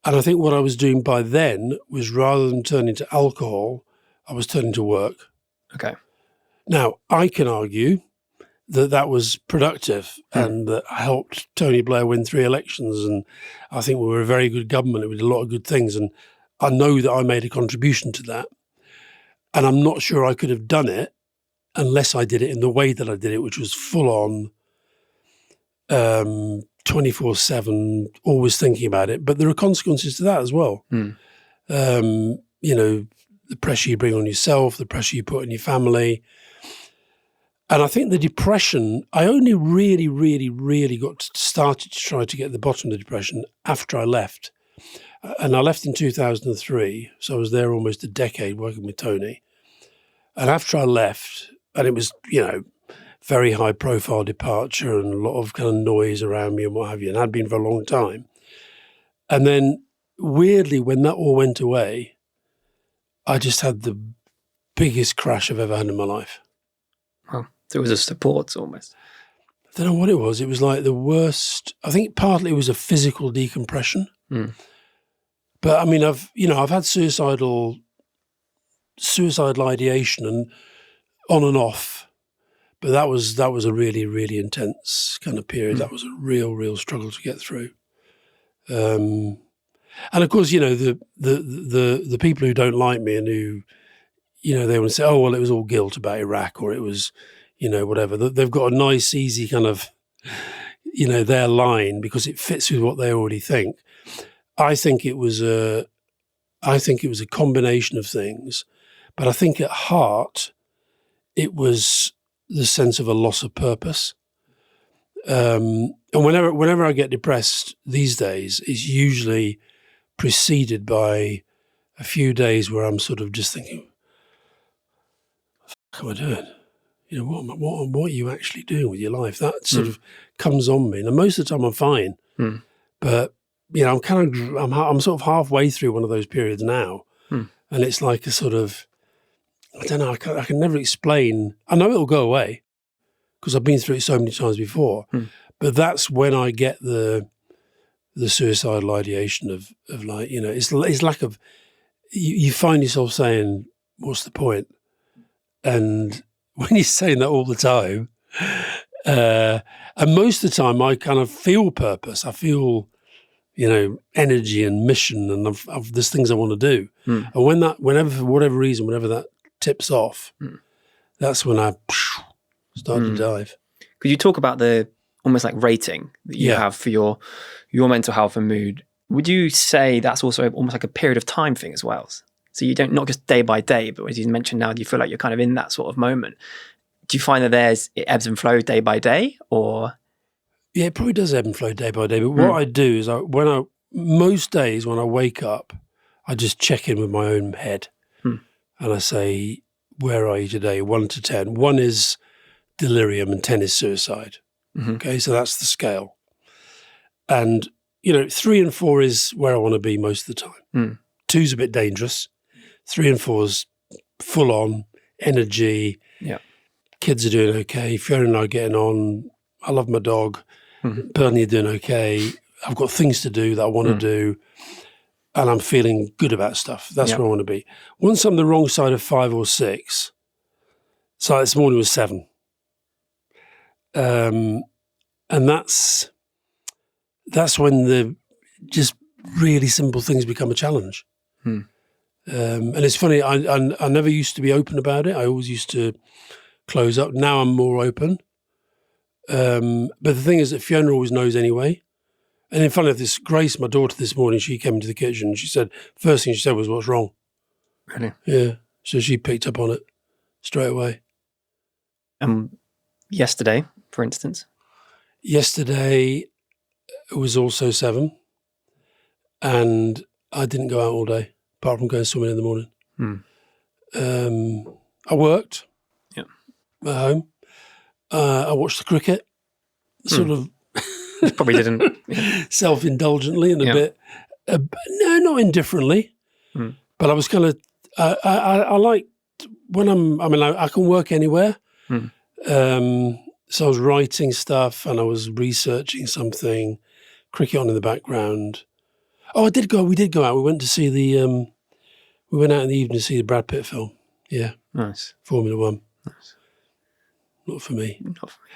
And I think what I was doing by then was, rather than turning to alcohol, I was turning to work. Okay. Now, I can argue that was productive and that helped Tony Blair win 3 elections. And I think we were a very good government. We did a lot of good things. And I know that I made a contribution to that. And I'm not sure I could have done it unless I did it in the way that I did it, which was full on, 24/7, always thinking about it. But there are consequences to that as well. The pressure you bring on yourself, the pressure you put on your family. And I think the depression, I only really, really, really started to try to get to the bottom of the depression after I left. And I left in 2003, so I was there almost a decade working with Tony. And after I left, and it was, very high profile departure and a lot of kind of noise around me and what have you, and had been for a long time. And then weirdly, when that all went away, I just had the biggest crash I've ever had in my life. Well, there was a support almost. I don't know what it was. It was like the worst. I think partly it was a physical decompression. But I mean, I've had suicidal ideation and on and off. But that was a really, really intense kind of period. That was a real, real struggle to get through. And of course, the people who don't like me and who, they want to say, oh, well, it was all guilt about Iraq, or it was, whatever. They've got a nice, easy kind of, their line because it fits with what they already think. I think it was a combination of things, but I think at heart, it was the sense of a loss of purpose. And whenever I get depressed these days, it's usually preceded by a few days where I'm sort of just thinking, what am I doing? What are you actually doing with your life? That sort of comes on me. And most of the time I'm fine, but I'm sort of halfway through one of those periods now, and it's like a sort of, I don't know, I can never explain. I know it'll go away because I've been through it so many times before, but that's when I get the suicidal ideation of like, it's lack of, you find yourself saying, what's the point? And when you're saying that all the time, and most of the time I kind of feel purpose. I feel energy and mission, and there's things I want to do. And whenever, for whatever reason, whenever that tips off, that's when I start to dive. Could you talk about the almost like rating that you have for your mental health and mood? Would you say that's also almost like a period of time thing as well? So you don't, not just day by day, but as you mentioned now, do you feel like you're kind of in that sort of moment? Do you find that it ebbs and flows day by day, or? Yeah, it probably does ebb and flow day by day. But what I do is most days when I wake up, I just check in with my own head. And I say, where are you today? 1 to 10. 1 is delirium and 10 is suicide. Okay, so that's the scale. And, 3 and 4 is where I want to be most of the time. 2's a bit dangerous. 3 and 4's full on, energy. Yeah. Kids are doing okay. Fiona and I are getting on. I love my dog. Bernie are doing okay. I've got things to do that I want to do. And I'm feeling good about stuff. That's where I want to be. Once I'm the wrong side of 5 or 6, so this morning was 7. And that's when the just really simple things become a challenge. And it's funny, I never used to be open about it. I always used to close up. Now I'm more open. But the thing is that Fiona always knows anyway. And in front of this, Grace, my daughter, this morning, she came into the kitchen and she said, first thing she said was, what's wrong? Really? Yeah. So she picked up on it straight away. Yesterday, for instance? Yesterday it was also 7. And I didn't go out all day, apart from going swimming in the morning. I worked at home. I watched the cricket, sort of probably didn't self-indulgently and a bit, no, not indifferently, but I was kind of, I like when I can work anywhere. So I was writing stuff and I was researching something, cricket on in the background. Oh, we did go out. We went to see we went out in the evening to see the Brad Pitt film. Yeah. Nice. Formula 1. Nice. Not for me.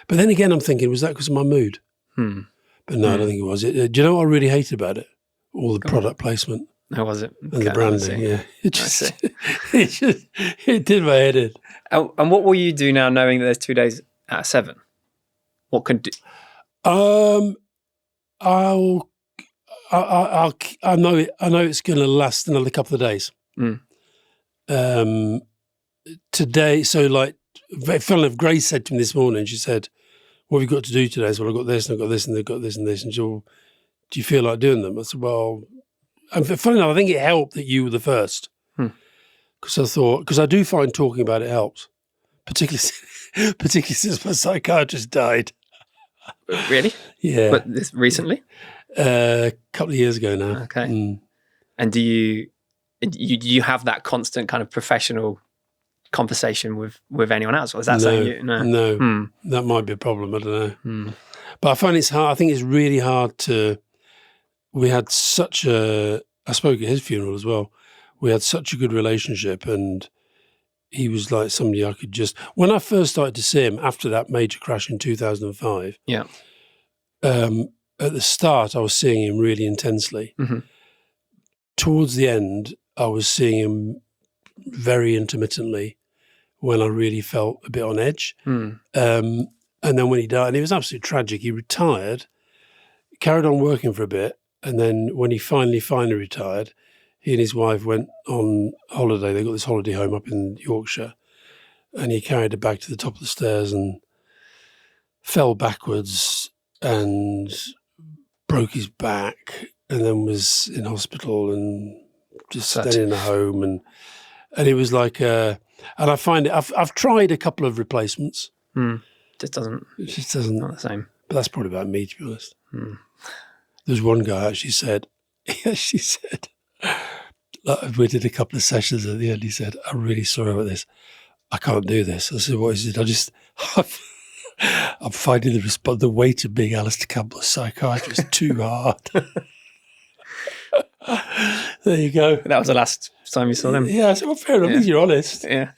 But then again, I'm thinking, was that because of my mood? But no, I don't think it was. Do you know what I really hated about it? All the product placement. How was it? And the branding, yeah. It did my head in. And what will you do now knowing that there's 2 days out of 7? What could do? I know it's going to last another couple of days. Today, so like, funny enough, Grace said to me this morning, she said, what have you got to do today? I said, well, I've got this and I've got this and I've got this and this. And she said, well, do you feel like doing them? I said, well, and funny enough, I think it helped that you were the first. Because I do find talking about it helps, particularly since my psychiatrist died. Really? Yeah. But this recently? A couple of years ago now. Okay. And do you have that constant kind of professional conversation with anyone else, or is that something you no that might be a problem, I don't know. But I find it's hard. I think it's really hard we had such I spoke at his funeral as well, we had such a good relationship, and he was like somebody I could just, when I first started to see him after that major crash in 2005, at the start I was seeing him really intensely. Towards the end I was seeing him very intermittently when I really felt a bit on edge. And then when he died, and it was absolutely tragic, he retired, carried on working for a bit, and then when he finally retired, he and his wife went on holiday. They got this holiday home up in Yorkshire, and he carried a bag to the top of the stairs and fell backwards and broke his back, and then was in hospital and just staying in a home, and it was like, and I find it. I've tried a couple of replacements. It just doesn't not the same. But that's probably about me, to be honest. There's one guy actually said, like, we did a couple of sessions at the end. He said, "I'm really sorry about this. I can't do this." I said, "What is it?" I'm finding the weight of being Alastair Campbell, a psychiatrist, too hard. There you go. That was the last time you saw them. Yeah, I said, well, fair enough, you're honest. Yeah.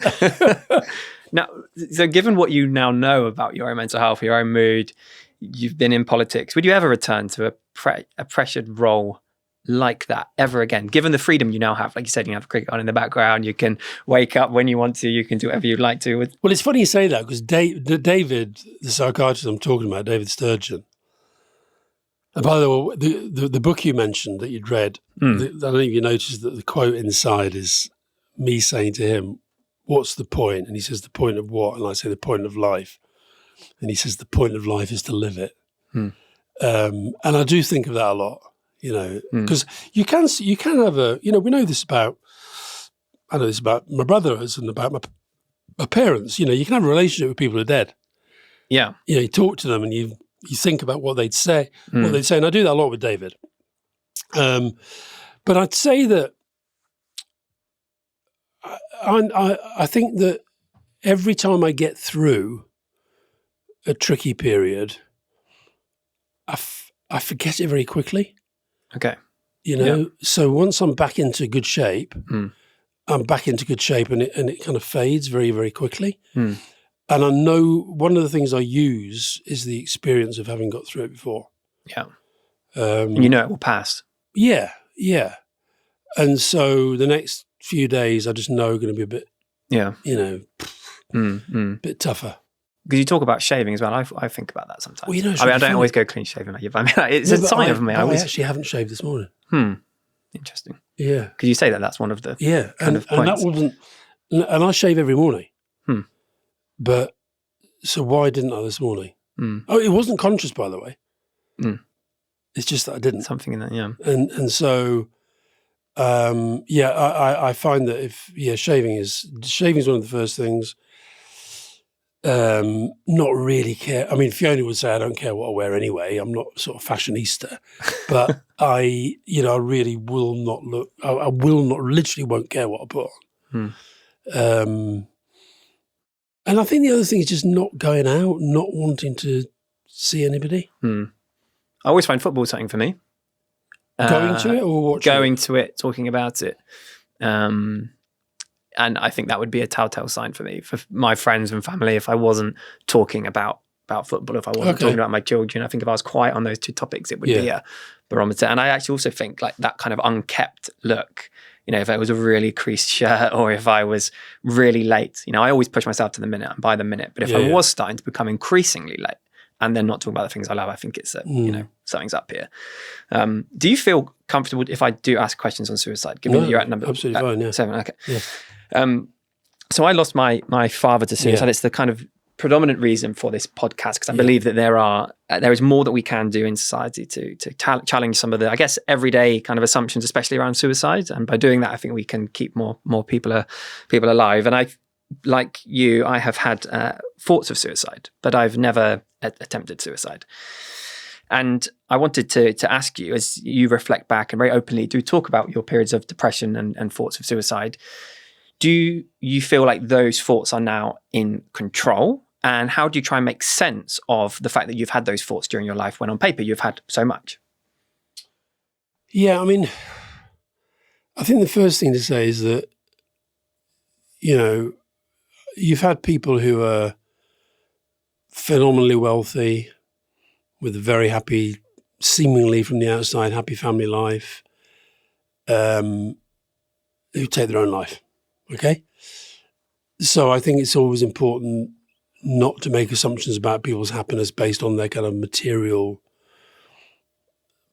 Now, so given what you now know about your own mental health, your own mood, you've been in politics. Would you ever return to a pressured role like that ever again? Given the freedom you now have, like you said, you have cricket on in the background, you can wake up when you want to, you can do whatever you'd like to. Well, it's funny you say that, because David, the psychiatrist I'm talking about, David Sturgeon, and by the way, the book you mentioned that you'd read, I don't know if you noticed that the quote inside is me saying to him, "What's the point?" And he says, "The point of what?" And I say, "The point of life." And he says, "The point of life is to live it." And I do think of that a lot, because you can have we know this about, I know this about my brothers and about my parents. You can have a relationship with people who are dead. Yeah. You talk to them and you think about what they'd say, and I do that a lot with David. But I'd say that I think that every time I get through a tricky period, I forget it very quickly. Okay. So once I'm back into good shape, I'm back into good shape, and it kind of fades very, very quickly. And I know one of the things I use is the experience of having got through it before. Yeah. And it will pass. Yeah, yeah. And so the next few days, I just know are going to be a bit, bit tougher. Because you talk about shaving as well. I think about that sometimes. Well, I don't always go clean shaven. It's a sign of me. I actually haven't shaved this morning. Interesting. Yeah. Because you say that's one of the and that wasn't, and I shave every morning. But so why didn't I this morning? Oh, it wasn't conscious, by the way. It's just that I didn't. Something in that, yeah. And so, I find that shaving is one of the first things. Not really care. I mean, Fiona would say I don't care what I wear anyway. I'm not sort of fashionista, but I really will not look. I will not, literally won't care what I put on. And I think the other thing is just not going out, not wanting to see anybody. I always find football something for me. Going to it or watching? Going to it, talking about it. And I think that would be a telltale sign for me, for my friends and family, if I wasn't talking about football, if I wasn't talking about my children. I think if I was quiet on those two topics, it would be a barometer. And I actually also think like that kind of unkept look, if it was a really creased shirt or if I was really late, I always push myself to the minute and by the minute. But if I was starting to become increasingly late and then not talking about the things I love, I think it's, something's up here. Do you feel comfortable if I do ask questions on suicide, given that you're at number absolutely fine, 7? Okay. Yeah. So I lost my father to suicide. It's the kind of predominant reason for this podcast, because I believe that there is more that we can do in society to challenge some of the, I guess, everyday kind of assumptions, especially around suicide. And by doing that, I think we can keep more people alive. And I, like you, I have had thoughts of suicide, but I've never attempted suicide. And I wanted to ask you, as you reflect back and very openly do talk about your periods of depression and thoughts of suicide, do you feel like those thoughts are now in control? And how do you try and make sense of the fact that you've had those thoughts during your life when on paper you've had so much? Yeah, I mean, I think the first thing to say is that, you've had people who are phenomenally wealthy with a very happy, seemingly from the outside, happy family life, who take their own life. Okay? So I think it's always important not to make assumptions about people's happiness based on their kind of material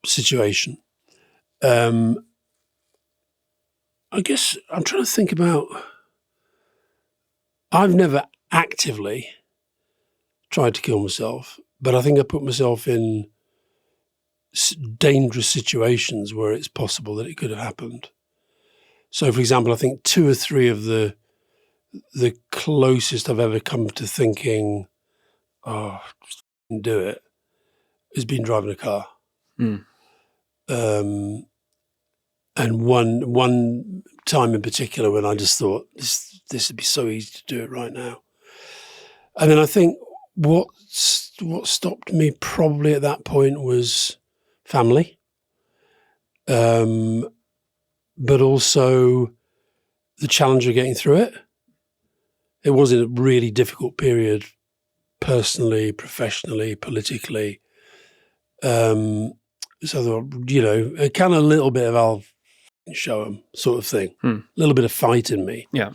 situation. I guess I'm trying to think about, I've never actively tried to kill myself, but I think I put myself in dangerous situations where it's possible that it could have happened. So, for example, I think 2 or 3 of the closest I've ever come to thinking, just do it, has been driving a car. And one time in particular when I just thought, this would be so easy to do it right now. And then I think what stopped me probably at that point was family. But also the challenge of getting through it. It was a really difficult period personally, professionally, politically. So I thought, a kind of little bit of I'll show them sort of thing, a little bit of fight in me. Yeah.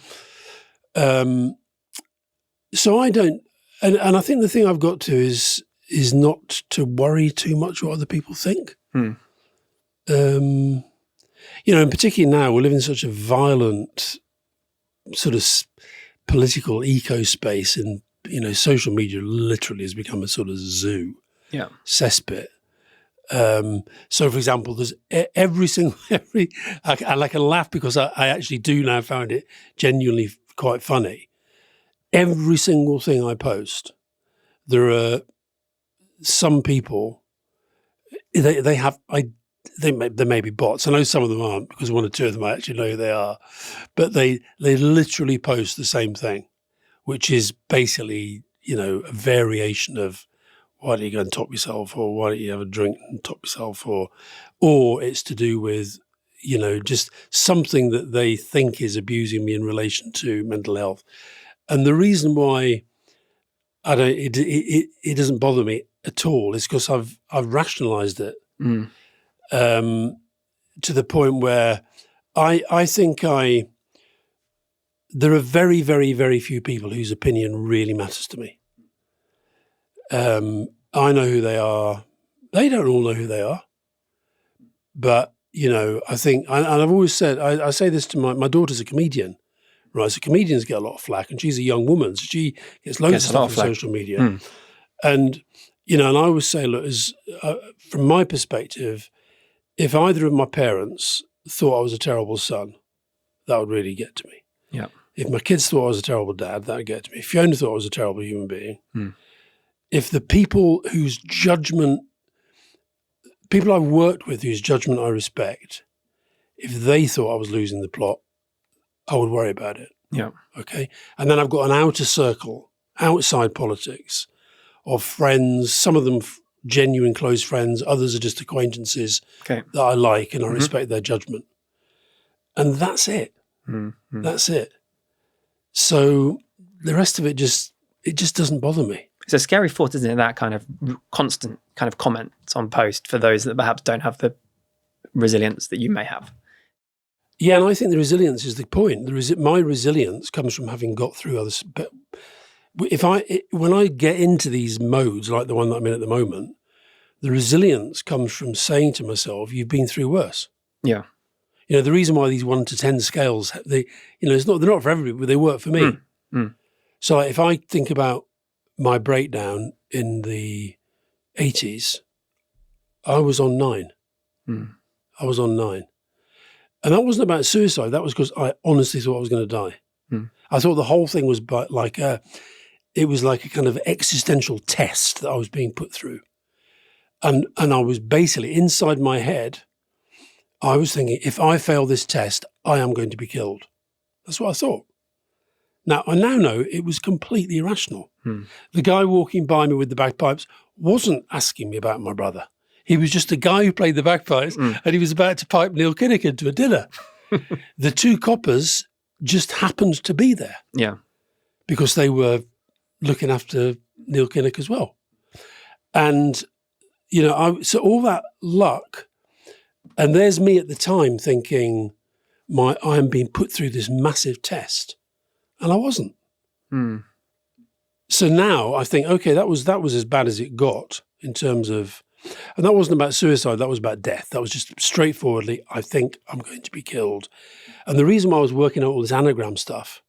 So I don't, and I think the thing I've got to is not to worry too much what other people think. And particularly now we're living in such a violent sort of political eco space, and social media literally has become a sort of zoo, cesspit. So, for example, there's I can laugh because I actually do now find it genuinely quite funny. Every single thing I post, there are some people. They may be bots. I know some of them aren't, because one or two of them I actually know who they are, but they literally post the same thing, which is basically a variation of, why don't you go and top yourself, or why don't you have a drink and top yourself, or it's to do with just something that they think is abusing me in relation to mental health. And the reason why it doesn't bother me at all is because I've rationalized it to the point where I think there are very, very, very few people whose opinion really matters to me. I know who they are. They don't all know who they are. But, I think, and I've always said, I say this to my daughter's a comedian, right? So comedians get a lot of flack, and she's a young woman, so she gets loads of stuff on social media. And, and I always say, look, from my perspective, if either of my parents thought I was a terrible son, that would really get to me. Yeah. If my kids thought I was a terrible dad, that would get to me. If Fiona thought I was a terrible human being, if the people whose judgment, people I've worked with whose judgment I respect, if they thought I was losing the plot, I would worry about it. Yeah. Okay. And then I've got an outer circle, outside politics, of friends, some of them genuine close friends, others are just acquaintances that I like and I respect their judgment. And that's it. That's it. So the rest of it just doesn't bother me. It's a scary thought, isn't it? That kind of constant kind of comments on post for those that perhaps don't have the resilience that you may have. Yeah, and I think the resilience is the point. My resilience comes from having got through others. But when I get into these modes like the one that I'm in at the moment, the resilience comes from saying to myself, "You've been through worse." Yeah. The reason why these 1 to 10 scales, they're not for everybody, but they work for me. So if I think about my breakdown in the 80s, I was on 9. I was on 9. And that wasn't about suicide. That was because I honestly thought I was going to die. I thought the whole thing was it was like a kind of existential test that I was being put through. And I was basically, inside my head, I was thinking, if I fail this test, I am going to be killed. That's what I thought. Now, I now know it was completely irrational. The guy walking by me with the bagpipes wasn't asking me about my brother. He was just a guy who played the bagpipes and he was about to pipe Neil Kinnock to a dinner. The two coppers just happened to be there. Yeah. Because they were looking after Neil Kinnock as well. And, so all that luck, and there's me at the time thinking, I am being put through this massive test. And I wasn't. So now I think, okay, that was as bad as it got in terms of, and that wasn't about suicide, that was about death. That was just straightforwardly, I think I'm going to be killed. And the reason why I was working out all this anagram stuff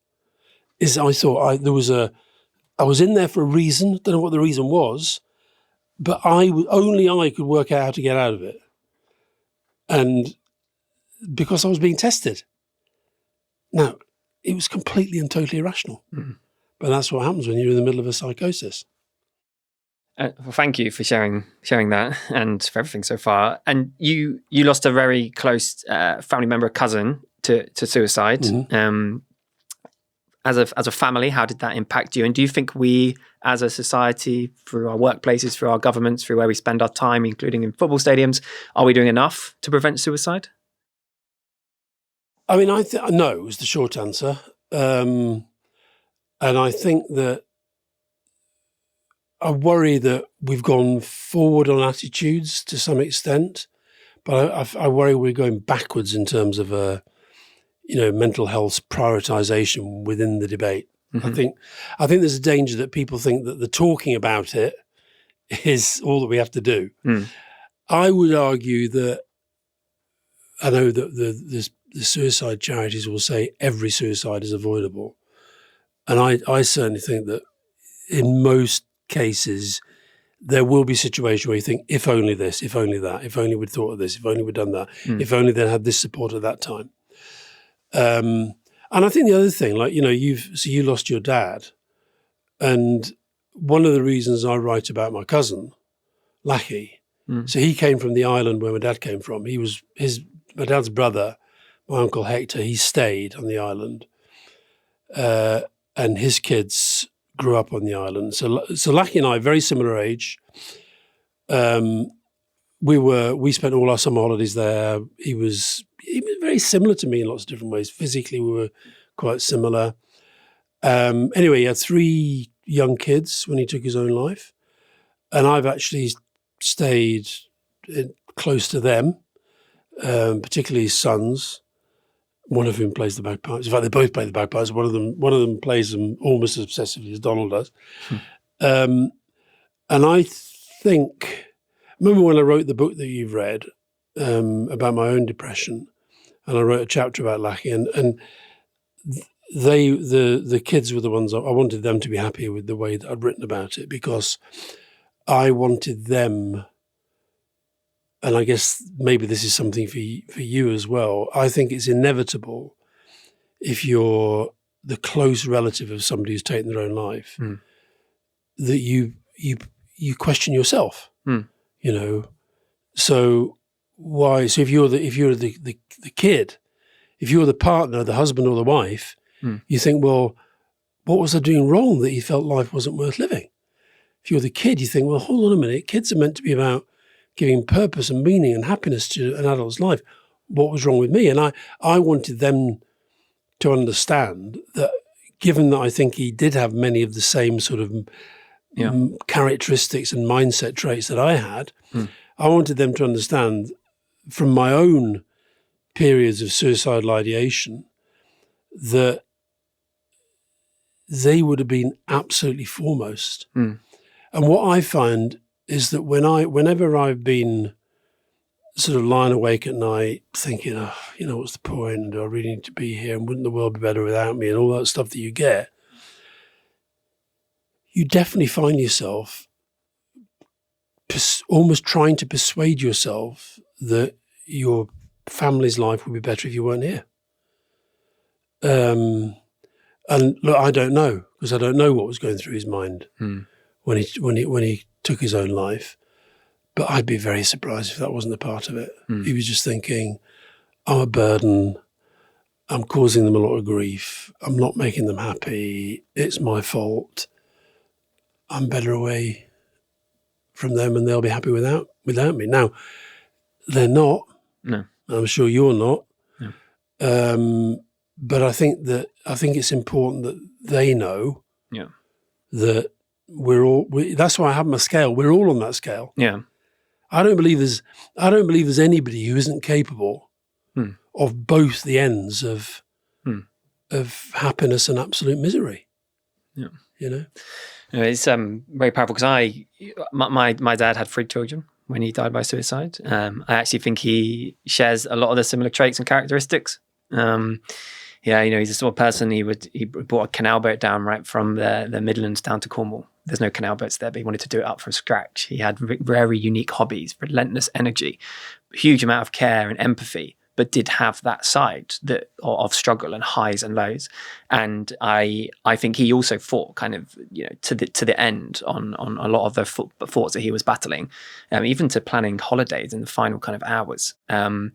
is I thought I was in there for a reason, don't know what the reason was, but only I could work out how to get out of it. And because I was being tested. Now, it was completely and totally irrational. But that's what happens when you're in the middle of a psychosis. Well, thank you for sharing that and for everything so far. And you lost a very close family member, a cousin, to suicide. As a family, how did that impact you? And do you think we, as a society, through our workplaces, through our governments, through where we spend our time, including in football stadiums, are we doing enough to prevent suicide? I mean, no is the short answer. And I think that I worry that we've gone forward on attitudes to some extent, but I worry we're going backwards in terms of mental health prioritization within the debate. Mm-hmm. I think there's a danger that people think that the talking about it is all that we have to do. I would argue that, I know that the suicide charities will say every suicide is avoidable. And I certainly think that in most cases, there will be situations where you think, if only this, if only that, if only we'd thought of this, if only we'd done that, if only they'd had this support at that time. And I think the other thing, like, you lost your dad. And one of the reasons I write about my cousin, Lackey, so he came from the island where my dad came from. My dad's brother, my uncle Hector, he stayed on the island. And his kids grew up on the island. So Lackey and I, very similar age. We spent all our summer holidays there. He was very similar to me in lots of different ways. Physically, we were quite similar. Anyway, he had 3 young kids when he took his own life. And I've actually stayed close to them, particularly his sons, one of whom plays the bagpipes. In fact, they both play the bagpipes. One of them plays them almost as obsessively as Donald does. And I think, remember when I wrote the book that you've read about my own depression, and I wrote a chapter about Lackey, and the kids were the ones I wanted them to be happy with the way that I'd written about it, because I wanted them, and I guess maybe this is something for you as well. I think it's inevitable if you're the close relative of somebody who's taken their own life, that you question yourself. So why? So if you're the kid, if you're the partner, the husband or the wife, you think, well, what was I doing wrong that you felt life wasn't worth living? If you're the kid, you think, well, hold on a minute. Kids are meant to be about giving purpose and meaning and happiness to an adult's life. What was wrong with me? And I wanted them to understand that, given that I think he did have many of the same sort of characteristics and mindset traits that I had, I wanted them to understand from my own periods of suicidal ideation that they would have been absolutely foremost. And what I find is that whenever I've been sort of lying awake at night thinking, what's the point? Do I really need to be here? And wouldn't the world be better without me? And all that stuff that you get, you definitely find yourself almost trying to persuade yourself that your family's life would be better if you weren't here. And look, I don't know, because I don't know what was going through his mind when he took his own life. But I'd be very surprised if that wasn't a part of it. He was just thinking, I'm a burden. I'm causing them a lot of grief. I'm not making them happy. It's my fault. I'm better away from them and they'll be happy without me. Now, they're not. No. I'm sure you're not. No. But I think it's important that they know that that's why I have my scale. We're all on that scale. Yeah. I don't believe there's anybody who isn't capable of both the ends of happiness and absolute misery. Yeah. It's very powerful, because my dad had 3 children when he died by suicide. I actually think he shares a lot of the similar traits and characteristics. He's the sort of person, he brought a canal boat down right from the Midlands down to Cornwall. There's no canal boats there, but he wanted to do it up from scratch. He had very unique hobbies, relentless energy, huge amount of care and empathy, but did have that side of struggle and highs and lows. And I think he also fought kind of, to the end on a lot of the thoughts that he was battling, even to planning holidays in the final kind of hours. And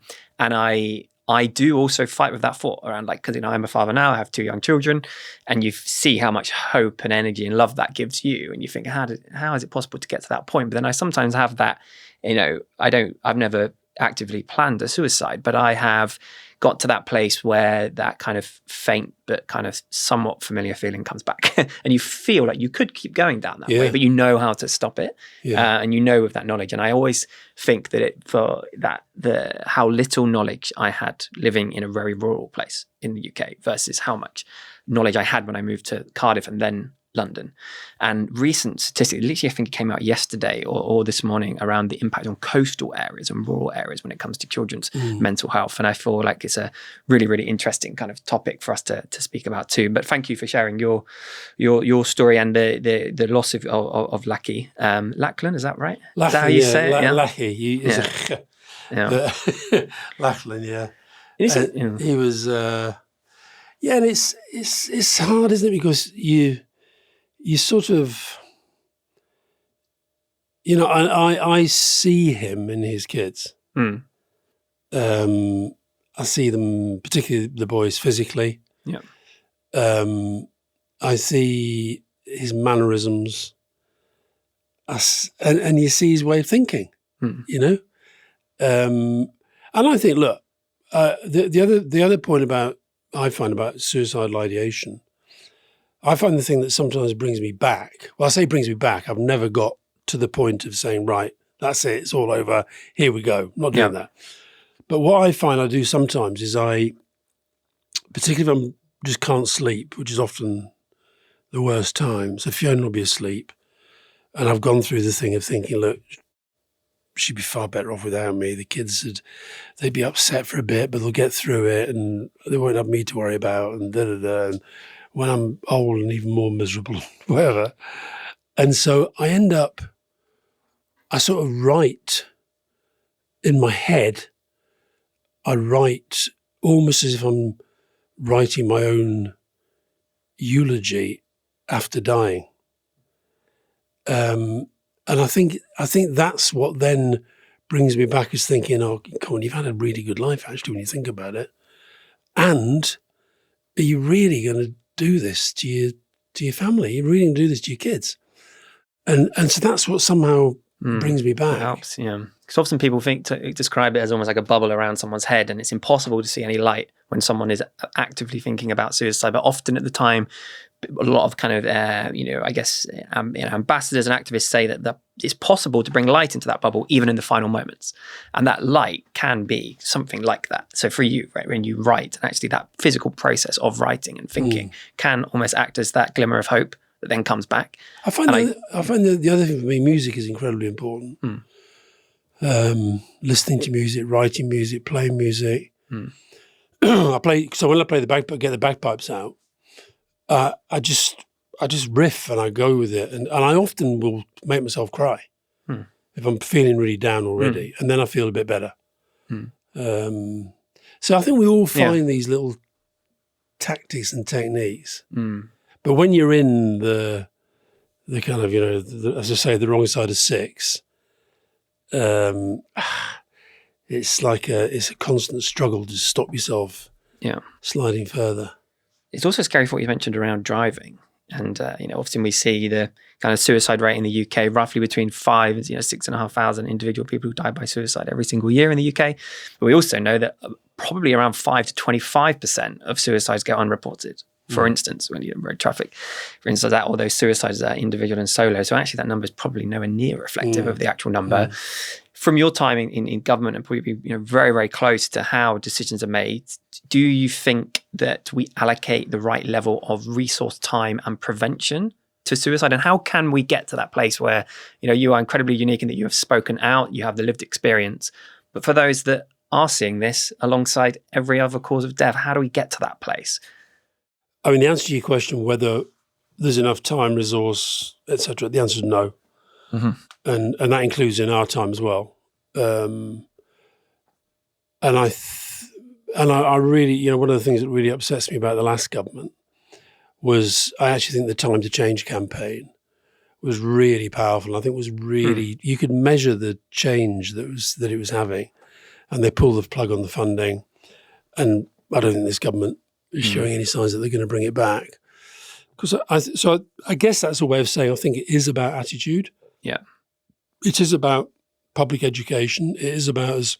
I do also fight with that thought around, because I'm a father now, I have 2 young children, and you see how much hope and energy and love that gives you, and you think, how is it possible to get to that point? But then I sometimes have that, I've never actively planned a suicide, but I have got to that place where that kind of faint but kind of somewhat familiar feeling comes back and you feel like you could keep going down that way, but you know how to stop it. And you know with that knowledge. And I always think that how little knowledge I had living in a very rural place in the UK versus how much knowledge I had when I moved to Cardiff and then London. And recent statistics, literally I think it came out yesterday or this morning, around the impact on coastal areas and rural areas when it comes to children's mental health. And I feel like it's a really, really interesting kind of topic for us to speak about too. But thank you for sharing your story and the loss of Lackey. Lachlan, is that right? Lachlan, is that how you say it? Lackey. Lachlan, yeah. He was, and it's hard, isn't it? Because you sort of, I see him in his kids. I see them, particularly the boys, physically. Yeah. I see his mannerisms, and you see his way of thinking. And I think, look, the other point I find about suicidal ideation, I find the thing that sometimes brings me back. Well, I say brings me back. I've never got to the point of saying, right, that's it, it's all over, here we go. I'm not doing that. But what I find I do sometimes is particularly if I just can't sleep, which is often the worst time. So Fiona will be asleep, and I've gone through the thing of thinking, look, she'd be far better off without me. The kids they'd be upset for a bit, but they'll get through it, and they won't have me to worry about, and and when I'm old and even more miserable, whatever. And so I sort of write in my head, I write almost as if I'm writing my own eulogy after dying. And I think that's what then brings me back, is thinking, oh, come on, you've had a really good life, actually, when you think about it. And are you really going to do this to your family? You're really going to do this to your kids? And so that's what somehow brings me back. It helps, yeah. Because often people describe it as almost like a bubble around someone's head, and it's impossible to see any light when someone is actively thinking about suicide. But often at the time, a lot of kind of, ambassadors and activists say that it's possible to bring light into that bubble even in the final moments. And that light can be something like that. So for you, right, when you write, and actually that physical process of writing and thinking can almost act as that glimmer of hope that then comes back. I find the other thing for me, music is incredibly important. Listening to music, writing music, playing music. When I play the bagpipes out, I just riff and I go with it, and I often will make myself cry if I'm feeling really down already, and then I feel a bit better. So I think we all find these little tactics and techniques, but when you're in the kind of, as I say, the wrong side of six, it's a constant struggle to stop yourself sliding further. It's also scary for what you mentioned around driving. And, often we see the kind of suicide rate in the UK, roughly between 5 and 6,500 individual people who die by suicide every single year in the UK. But we also know that probably around 5 to 25% of suicides go unreported. For instance, when you're in road traffic, for instance, all those suicides are individual and solo. So actually that number is probably nowhere near reflective of the actual number. From your time in government and probably very, very close to how decisions are made, do you think that we allocate the right level of resource, time and prevention to suicide? And how can we get to that place where, you are incredibly unique in that you have spoken out, you have the lived experience, but for those that are seeing this alongside every other cause of death, how do we get to that place? I mean, the answer to your question, whether there's enough time, resource, etc., the answer is no. And that includes in our time as well. And I really, one of the things that really upsets me about the last government was I actually think the Time to Change campaign was really powerful. I think it was really, you could measure the change that it was having, and they pulled the plug on the funding. And I don't think this government is showing any signs that they're going to bring it back. So I guess that's a way of saying I think it is about attitude. Yeah. It is about public education. It is about us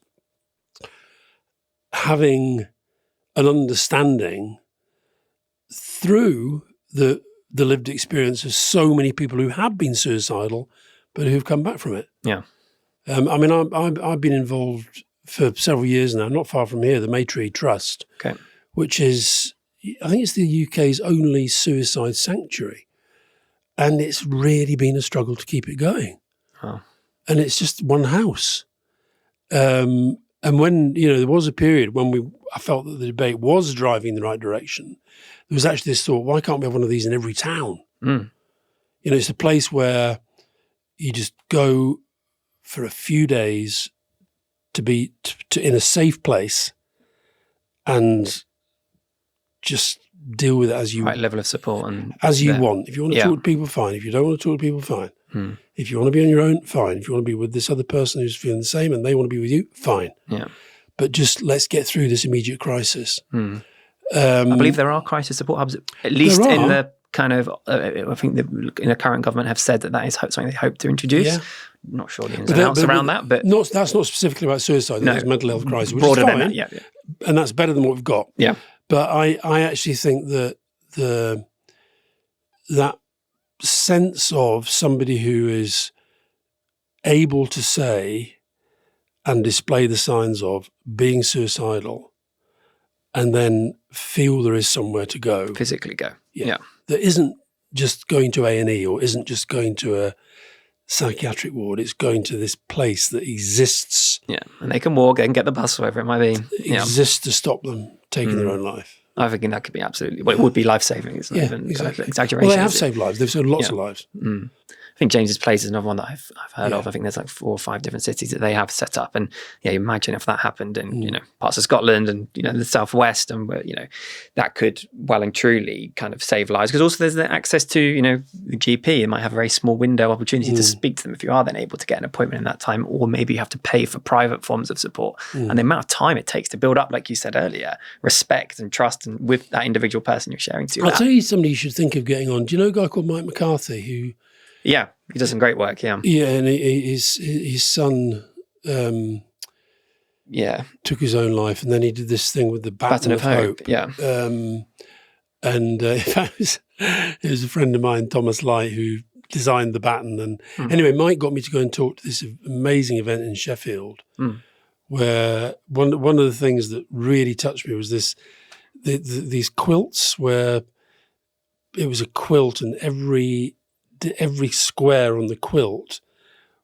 having an understanding through the lived experience of so many people who have been suicidal, but who've come back from it. Yeah. I mean, I've been involved for several years now, not far from here, the Maytree Trust, which is, I think it's the UK's only suicide sanctuary. And it's really been a struggle to keep it going. Oh. And it's just one house. And when, there was a period when I felt that the debate was driving in the right direction, there was actually this thought, why can't we have one of these in every town? It's a place where you just go for a few days to be in a safe place and just deal with it as you... Right level of support. And as you want. If you want to talk to people, fine. If you don't want to talk to people, fine. If you want to be on your own, fine. If you want to be with this other person who's feeling the same and they want to be with you, fine. Yeah. But just let's get through this immediate crisis. I believe there are crisis support hubs, at least in the kind of, I think in the current government have said that is something they hope to introduce. Yeah. Not sure the ins and outs around that, but... That's not specifically about suicide, that's mental health crisis, which broader is fine, than that, yeah. And that's better than what we've got. Yeah. But I actually think that that sense of somebody who is able to say and display the signs of being suicidal and then feel there is somewhere to go. Physically go. Yeah. That isn't just going to A&E or isn't just going to a psychiatric ward. It's going to this place that exists. Yeah, and they can walk and get the bus, whatever it might be. Exists to stop them taking their own life. I think that could be absolutely, it would be life-saving. It's not even exactly. Kind of exaggeration. Well, they have saved lives. They've saved lots of lives. I think James's Place is another one that I've heard of. I think there's like 4 or 5 different cities that they have set up. And you imagine if that happened in, parts of Scotland and, the Southwest and where, that could well and truly kind of save lives. Because also there's the access to, the GP. It might have a very small window opportunity to speak to them if you are then able to get an appointment in that time, or maybe you have to pay for private forms of support. And the amount of time it takes to build up, like you said earlier, respect and trust and with that individual person you're sharing to. I'll tell you somebody you should think of getting on. Do you know a guy called Mike McCarthy who... Yeah, he does some great work, yeah. Yeah, and his son took his own life, and then he did this thing with the baton of hope. Yeah. And in fact, it was a friend of mine, Thomas Light, who designed the baton. And anyway, Mike got me to go and talk to this amazing event in Sheffield, where one of the things that really touched me was these quilts, where it was a quilt and every square on the quilt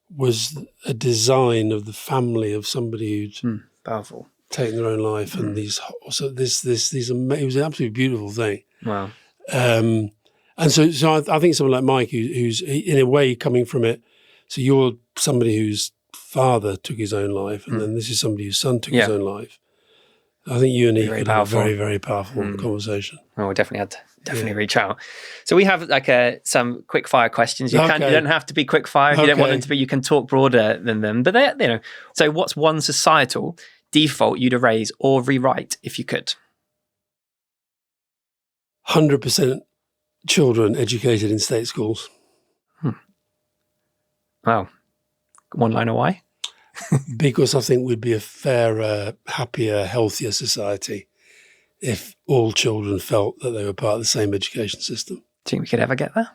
was a design of the family of somebody who'd powerful taken their own life, and it was an absolutely beautiful thing. Wow. And so I think someone like Mike, who's in a way coming from it. So you're somebody whose father took his own life, and then this is somebody whose son took his own life. I think you and he could have a very, very powerful conversation. Oh, we definitely had to reach out. So we have some quick fire questions. You don't have to be quick fire if you don't want them to be. You can talk broader than them. But so what's one societal default you'd erase or rewrite if you could? 100% children educated in state schools. Wow. One liner why? Because I think we'd be a fairer, happier, healthier society if all children felt that they were part of the same education system. Do you think we could ever get there?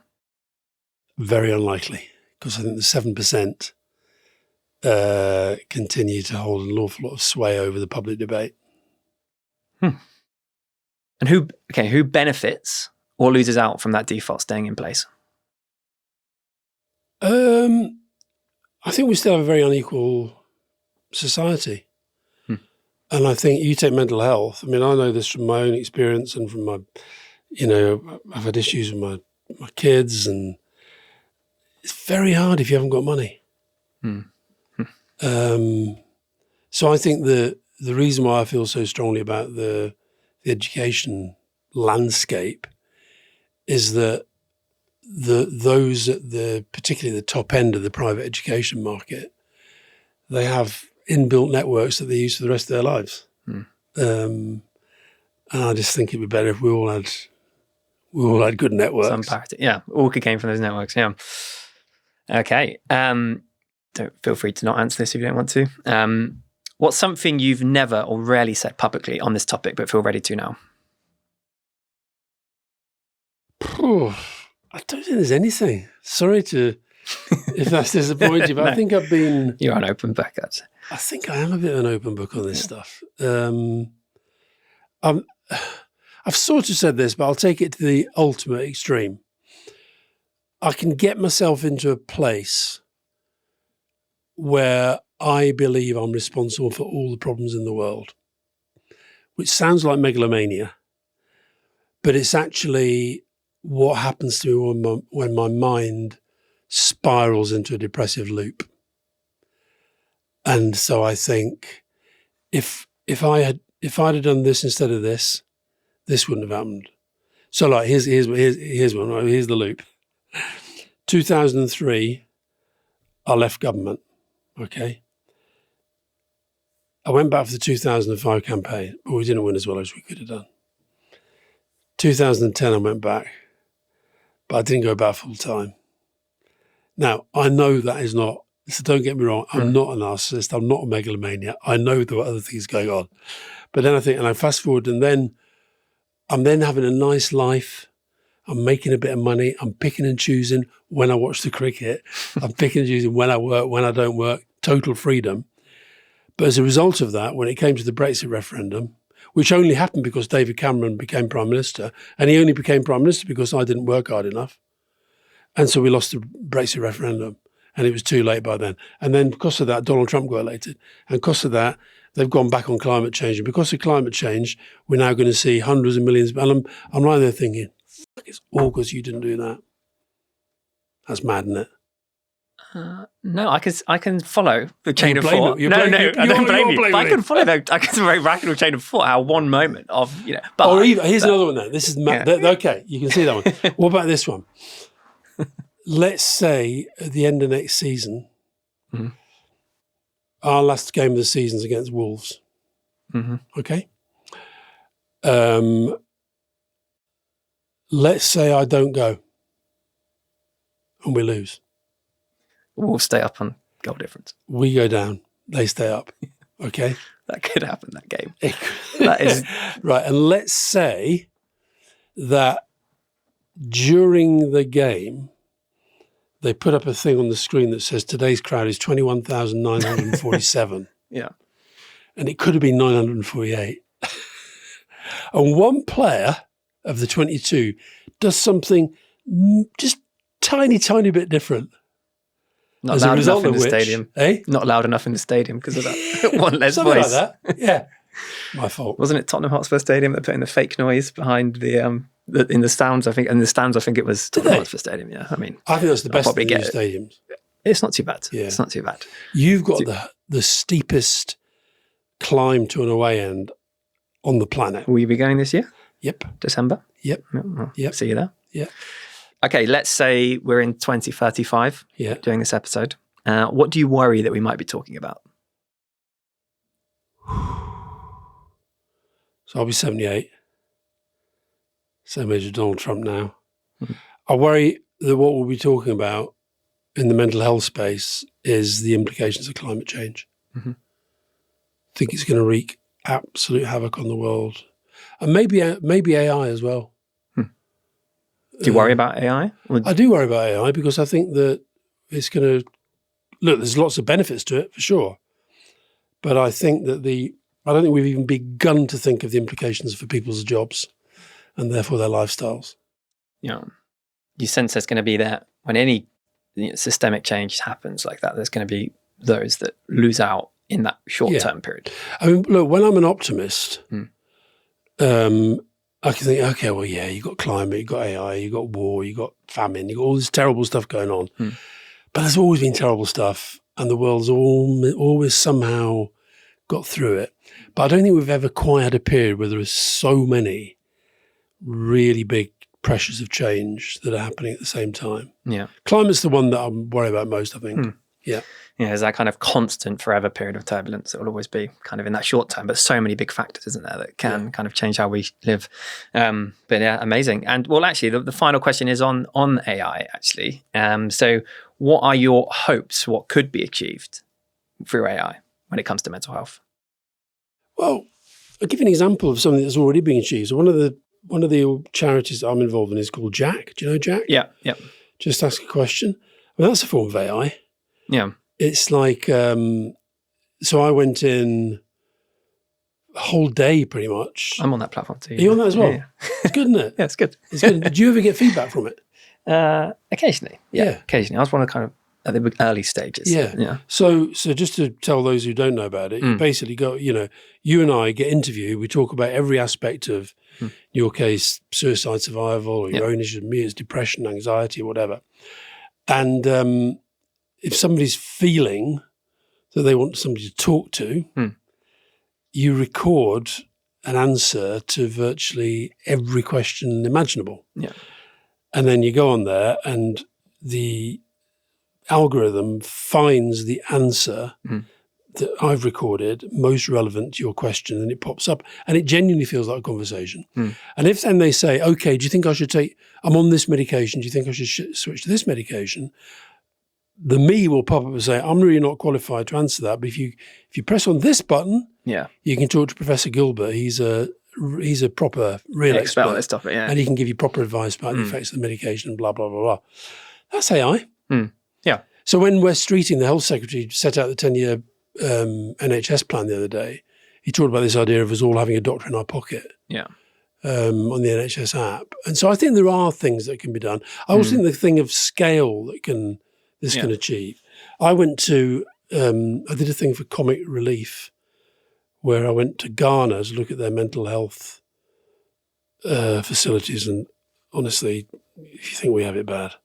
Very unlikely, because I think the 7% continue to hold an awful lot of sway over the public debate. And who benefits or loses out from that default staying in place? I think we still have a very unequal society. And I think you take mental health. I mean, I know this from my own experience and from my, I've had issues with my kids, and it's very hard if you haven't got money. So I think the reason why I feel so strongly about the education landscape is that those at particularly the top end of the private education market, they have inbuilt networks that they use for the rest of their lives. And I just think it'd be better if we all had good networks. Some parity. Yeah, all could came from those networks. Yeah. Okay. Don't feel free to not answer this if you don't want to. What's something you've never or rarely said publicly on this topic, but feel ready to now? I don't think there's anything. Sorry if that's disappointing, but No. I think I've been... You're an open book, I'd say. I think I am a bit of an open book on this stuff. I've sort of said this, but I'll take it to the ultimate extreme. I can get myself into a place where I believe I'm responsible for all the problems in the world, which sounds like megalomania, but it's actually what happens to me when my mind spirals into a depressive loop. And so I think if I'd have done this instead of this wouldn't have happened. So like here's one. Right? Here's the loop. 2003, I left government. Okay. I went back for the 2005 campaign, but we didn't win as well as we could have done. 2010, I went back, but I didn't go back full time. Now, I know that is not, so don't get me wrong, I'm not a narcissist, I'm not a megalomania. I know there were other things going on. But then I think, and I fast forward, and then I'm then having a nice life. I'm making a bit of money. I'm picking and choosing when I watch the cricket. I'm picking and choosing when I work, when I don't work, total freedom. But as a result of that, when it came to the Brexit referendum, which only happened because David Cameron became Prime Minister, and he only became Prime Minister because I didn't work hard enough. And so we lost the Brexit referendum, and it was too late by then. And then because of that, Donald Trump got elected. And because of that, they've gone back on climate change. And because of climate change, we're now going to see hundreds of millions. And I'm lying there thinking, fuck, it's all because you didn't do that. That's mad, isn't it? No, I can follow the chain of blame thought. you. No, Blame- I you're don't blame you. blaming But I me. can follow the very rational chain of thought. How one moment of but Or even, here's another one then. This is okay. You can see that one. What about this one? Let's say at the end of next season, our last game of the season is against Wolves. Okay. Let's say I don't go, and we lose. we'll stay up on goal difference. We go down. They stay up. Okay. That could happen. That game. That is right. And let's say that during the game, they put up a thing on the screen that says today's crowd is 21,947. yeah. And it could have been 948. And one player of the 22 does something just tiny bit different. Not As a loud result enough in of the which, stadium. eh? Not loud enough in the stadium because of that one less Something voice. like that. Yeah. My fault. Wasn't it Tottenham Hotspur Stadium that put in the fake noise behind the in the stands? I think it was Tottenham Hotspur Stadium. Yeah, I mean, I think that's the best of the probably new get it. stadiums. It's not too bad. Yeah. It's not too bad. You've got the steepest climb to an away end on the planet. Will you be going this year? Yep. December? Yep. Well, Yep. See you there. Yeah. Okay, let's say we're in 2035 Yeah. doing this episode. What do you worry that we might be talking about? So I'll be 78. Same age as Donald Trump now. I worry that what we'll be talking about in the mental health space is the implications of climate change. I think it's going to wreak absolute havoc on the world. And maybe AI as well. Do you worry about AI? I do worry about AI because I think that it's going to... Look, there's lots of benefits to it, for sure. But I think that I don't think we've even begun to think of the implications for people's jobs and therefore their lifestyles. You sense there's going to be that when any systemic change happens like that, there's going to be those that lose out in that short-term period. I mean, look, when I'm an optimist, I can think, okay, well, yeah, you've got climate, you've got AI, you've got war, you've got famine, you've got all this terrible stuff going on. But there's always been terrible stuff, and the world's always somehow got through it. But I don't think we've ever quite had a period where there are so many really big pressures of change that are happening at the same time. Yeah. Climate's the one that I'm worried about most, I think. Yeah. Yeah, there's that kind of constant forever period of turbulence that will always be kind of in that short term, but so many big factors, isn't there, that can kind of change how we live. But yeah, amazing. And well, actually, the final question is on AI, actually. So what are your hopes, what could be achieved through AI when it comes to mental health? Well, I'll give you an example of something that's already being achieved. So one of the charities that I'm involved in is called Jack. Do you know Jack? Yeah. Just ask a question. Well, that's a form of AI. Yeah. It's like, so I went in a whole day pretty much. I'm on that platform too. Are you on that as well? Yeah. It's good, isn't it? Yeah, it's good. It's good. Did you ever get feedback from it? Occasionally. Yeah, Yeah. occasionally. I was one of kind of at the early stages. Yeah. So just to tell those who don't know about it, you basically go, you and I get interviewed. We talk about every aspect of, in your case, suicide survival, or your own issues, me, it's depression, anxiety, whatever. And if somebody's feeling that they want somebody to talk to, you record an answer to virtually every question imaginable. Yeah. And then you go on there and the algorithm finds the answer that I've recorded most relevant to your question, and it pops up and it genuinely feels like a conversation. And if then they say, okay, do you think I should I'm on this medication, do you think I should switch to this medication? The me will pop up and say, I'm really not qualified to answer that, but if you press on this button, you can talk to Professor Gilbert. He's a proper real expert on this topic, and he can give you proper advice about the effects of the medication and blah, blah, blah, blah. That's AI. Yeah. So when Wes Streeting, the health secretary, set out the 10-year NHS plan the other day, he talked about this idea of us all having a doctor in our pocket on the NHS app. And so I think there are things that can be done. I also think the thing of scale that can achieve. I went to, I did a thing for Comic Relief where I went to Ghana to look at their mental health facilities. And honestly, if you think we have it bad,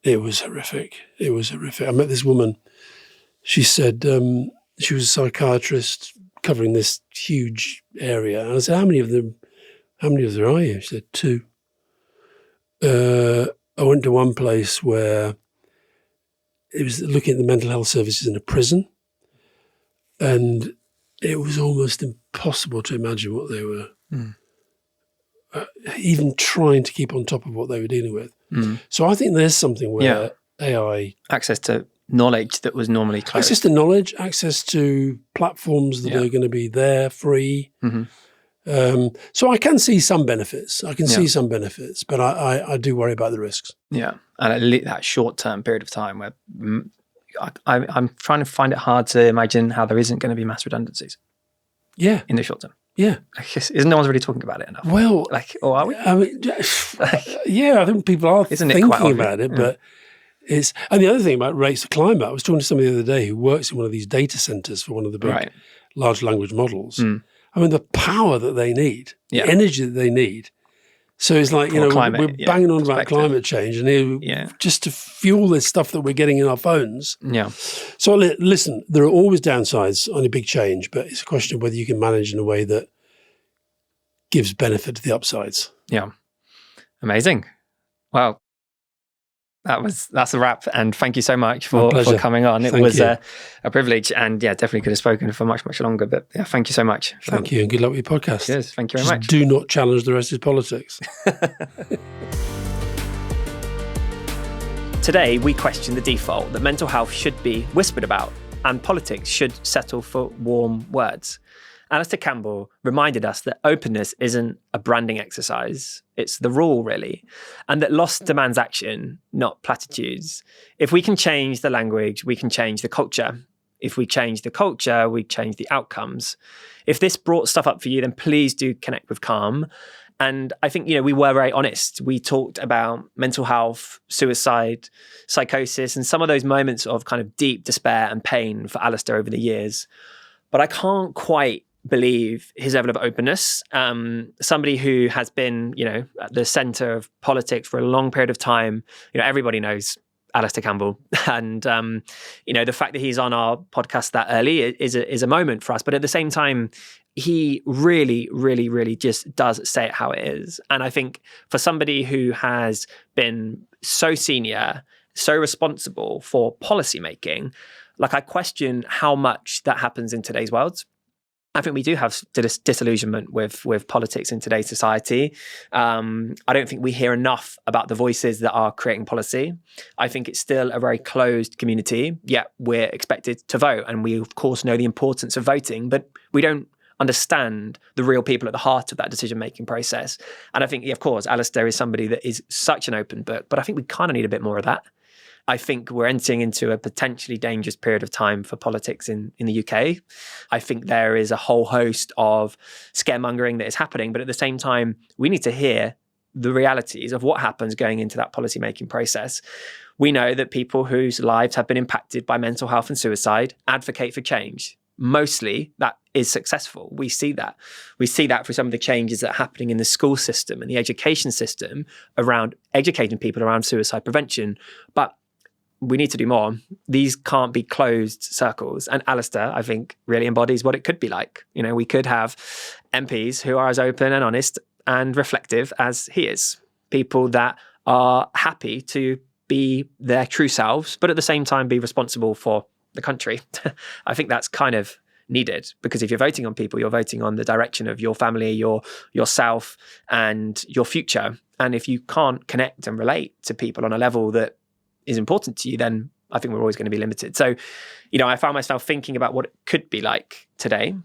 it was horrific. It was horrific. I met this woman. She said she was a psychiatrist covering this huge area. And I said, how many of them are you? She said, 2. I went to one place where it was looking at the mental health services in a prison. And it was almost impossible to imagine what they were, even trying to keep on top of what they were dealing with. So I think there's something where AI... Access to knowledge that was normally closed. Access to knowledge, access to platforms that are going to be there, free. So I can see some benefits. But I do worry about the risks. Yeah. And that short-term period of time where I'm trying to find it hard to imagine how there isn't going to be mass redundancies. Yeah. In the short term. Yeah. Isn't no one's really talking about it enough? Well, or are we? I mean, I think people are thinking about it, but it's, and the other thing about rates of climate, I was talking to somebody the other day who works in one of these data centers for one of the big large language models. I mean, the power that they need, the energy that they need. So it's like, we're banging on about climate change and just to fuel this stuff that we're getting in our phones. Yeah. So listen, there are always downsides on a big change, but it's a question of whether you can manage in a way that gives benefit to the upsides. Yeah. Amazing. Well, that's a wrap. And thank you so much for coming on. It was a privilege, and definitely could have spoken for much, much longer. But thank you so much. Thank you, and good luck with your podcast. Cheers. Thank you very much. Do not challenge the rest of politics. Today, we question the default that mental health should be whispered about and politics should settle for warm words. Alastair Campbell reminded us that openness isn't a branding exercise. It's the rule, really. And that loss demands action, not platitudes. If we can change the language, we can change the culture. If we change the culture, we change the outcomes. If this brought stuff up for you, then please do connect with Calm. And I think, we were very honest. We talked about mental health, suicide, psychosis, and some of those moments of kind of deep despair and pain for Alastair over the years. But I can't quite believe his level of openness. Somebody who has been, at the center of politics for a long period of time. Everybody knows Alastair Campbell, and the fact that he's on our podcast that early is a moment for us. But at the same time, he really, really, really just does say it how it is. And I think for somebody who has been so senior, so responsible for policy making, I question how much that happens in today's world. I think we do have disillusionment with politics in today's society. I don't think we hear enough about the voices that are creating policy. I think it's still a very closed community, yet we're expected to vote. And we, of course, know the importance of voting, but we don't understand the real people at the heart of that decision-making process. And I think, of course, Alastair is somebody that is such an open book, but I think we kind of need a bit more of that. I think we're entering into a potentially dangerous period of time for politics in the UK. I think there is a whole host of scaremongering that is happening, but at the same time, we need to hear the realities of what happens going into that policymaking process. We know that people whose lives have been impacted by mental health and suicide advocate for change. Mostly that is successful. We see that. We see that for some of the changes that are happening in the school system and the education system around educating people around suicide prevention. But we need to do more. These can't be closed circles. And Alastair, I think, really embodies what it could be like. You know, we could have MPs who are as open and honest and reflective as he is. People that are happy to be their true selves, but at the same time be responsible for the country. I think that's kind of needed, because if you're voting on people, you're voting on the direction of your family, yourself, and your future. And if you can't connect and relate to people on a level that is important to you, then I think we're always going to be limited. So, you know, I found myself thinking about what it could be like today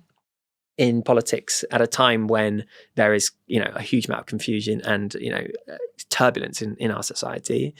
in politics at a time when there is, you know, a huge amount of confusion and, you know, turbulence in our society.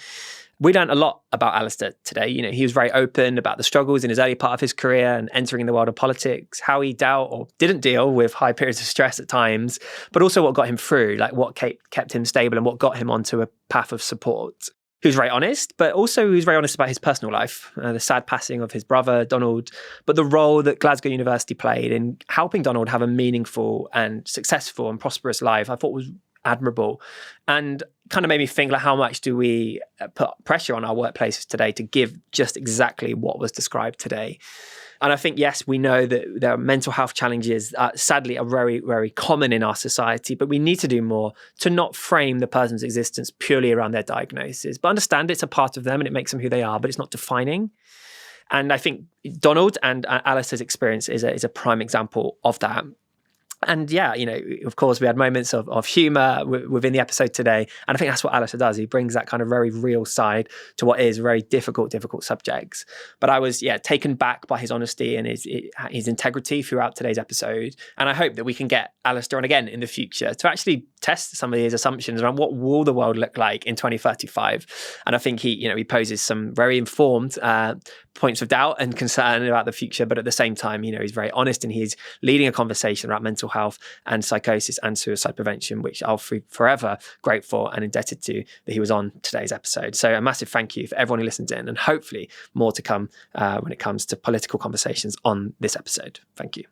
We learned a lot about Alastair today. You know, he was very open about the struggles in his early part of his career and entering the world of politics, how he dealt or didn't deal with high periods of stress at times, but also what got him through, like what kept him stable and what got him onto a path of support. He was very honest, but also he was very honest about his personal life, the sad passing of his brother, Donald, but the role that Glasgow University played in helping Donald have a meaningful and successful and prosperous life, I thought was admirable, and kind of made me think, like, how much do we put pressure on our workplaces today to give just exactly what was described today? And I think, yes, we know that there are mental health challenges, sadly, are very, very common in our society, but we need to do more to not frame the person's existence purely around their diagnosis, but understand it's a part of them and it makes them who they are, but it's not defining. And I think Donald and Alice's experience is a prime example of that. And yeah, you know, of course, we had moments of humor within the episode today. And I think that's what Alastair does. He brings that kind of very real side to what is very difficult subjects. But I was, taken back by his honesty and his integrity throughout today's episode. And I hope that we can get Alastair on again in the future to actually test some of his assumptions around what will the world look like in 2035. And I think he poses some very informed points of doubt and concern about the future, but at the same time, he's very honest and he's leading a conversation about mental health and psychosis and suicide prevention, which I'll be forever grateful and indebted to that he was on today's episode. So a massive thank you for everyone who listened in, and hopefully more to come when it comes to political conversations on this episode. Thank you.